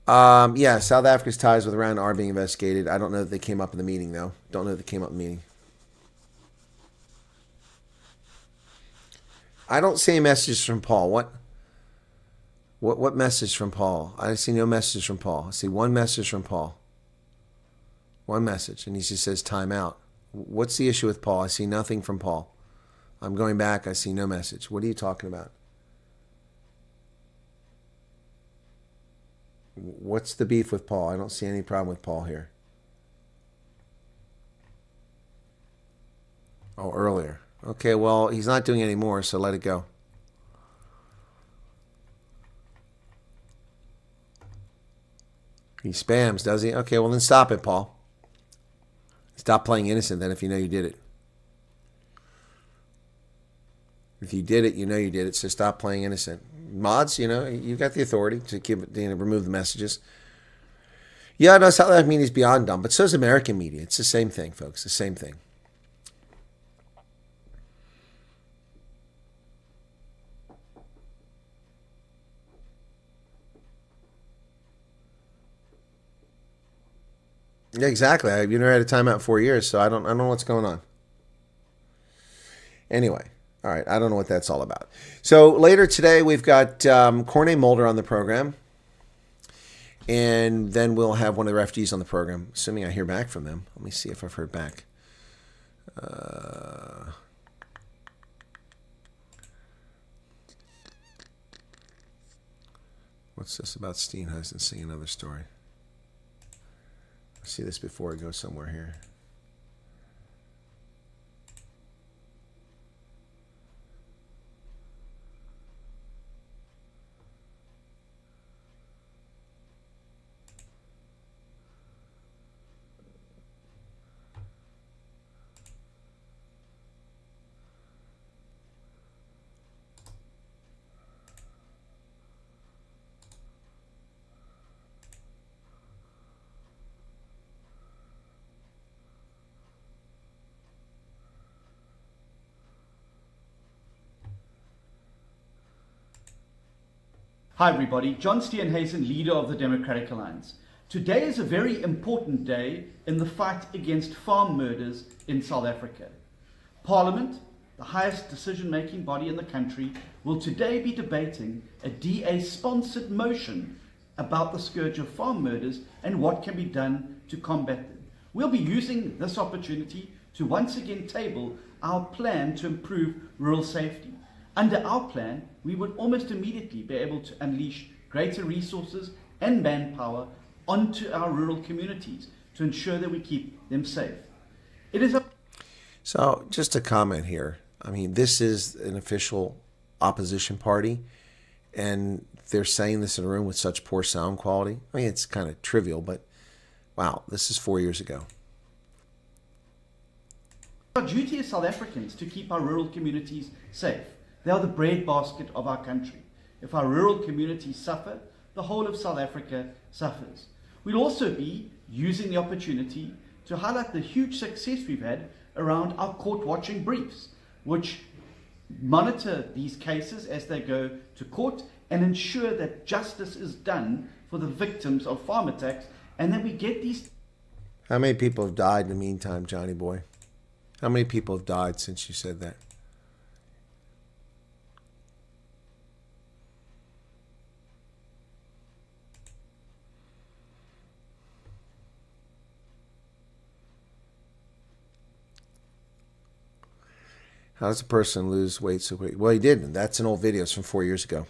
Yeah, South Africa's ties with Iran are being investigated. I don't know that they came up in the meeting, though. Don't know that they came up in the meeting. I don't see any messages from Paul. What message from Paul? I see no message from Paul. I see one message from Paul. One message, and he just says time out. What's the issue with Paul? I see nothing from Paul. I'm going back. I see no message. What are you talking about? What's the beef with Paul? I don't see any problem with Paul here. Oh, earlier. Okay, well, he's not doing any more, so let it go. He spams, does he? Okay, well, then stop it, Paul. Stop playing innocent then if you know you did it. If you did it, you know you did it, so stop playing innocent. Mods, you've got the authority to remove the messages. Yeah, no, South African media is beyond dumb, but so is American media. It's the same thing, folks, the same thing. Yeah, exactly. I've never had a timeout in 4 years, so I don't know what's going on. Anyway, all right, I don't know what that's all about. So later today, we've got Corne Mulder on the program, and then we'll have one of the refugees on the program, assuming I hear back from them. Let me see if I've heard back. What's this about Steenhuisen singing another story? I see this before I go somewhere here. Hi everybody, John Steenhuisen, leader of the Democratic Alliance. Today is a very important day in the fight against farm murders in South Africa. Parliament, the highest decision-making body in the country, will today be debating a DA-sponsored motion about the scourge of farm murders and what can be done to combat them. We'll be using this opportunity to once again table our plan to improve rural safety. Under our plan, we would almost immediately be able to unleash greater resources and manpower onto our rural communities to ensure that we keep them safe. It is a... So, just a comment here. I mean, this is an official opposition party, and they're saying this in a room with such poor sound quality. I mean, it's kind of trivial, but wow, this is 4 years ago. Our duty as South Africans to keep our rural communities safe. They are the breadbasket of our country. If our rural communities suffer, the whole of South Africa suffers. We'll also be using the opportunity to highlight the huge success we've had around our court watching briefs, which monitor these cases as they go to court and ensure that justice is done for the victims of farm attacks and that we get these... How many people have died in the meantime, Johnny boy? How many people have died since you said that? How does a person lose weight so quick? Well, he didn't. That's an old video. It's from 4 years ago.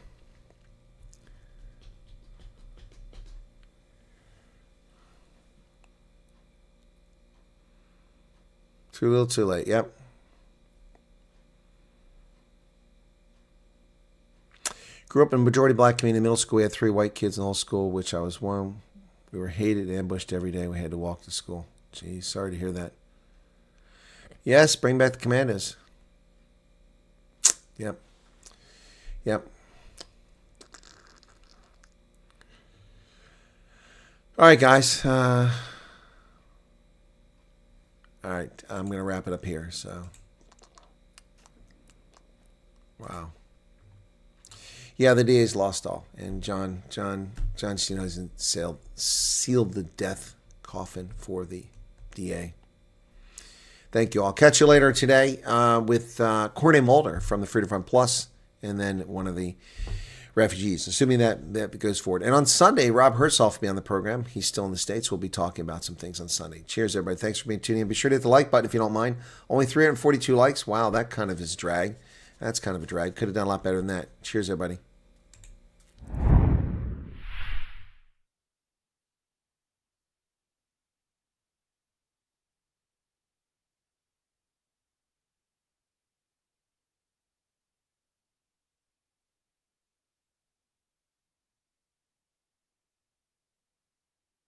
Too little, too late. Yep. Grew up in a majority black community. In middle school, we had 3 white kids in the whole school, which I was one. We were hated and ambushed every day. We had to walk to school. Geez, sorry to hear that. Yes, bring back the commandos. Yep. Yep. All right, guys. All right, I'm going to wrap it up here. So, wow. Yeah, the DA's lost all, and John Steenhuisen sealed the death coffin for the DA. Thank you. I'll catch you later today with Corey Mulder from the Freedom Front Plus, and then one of the refugees, assuming that goes forward. And on Sunday, Rob Herzog will be on the program. He's still in the States. We'll be talking about some things on Sunday. Cheers, everybody. Thanks for being tuning in. Be sure to hit the like button if you don't mind. Only 342 likes. Wow, that kind of is drag. That's kind of a drag. Could have done a lot better than that. Cheers, everybody.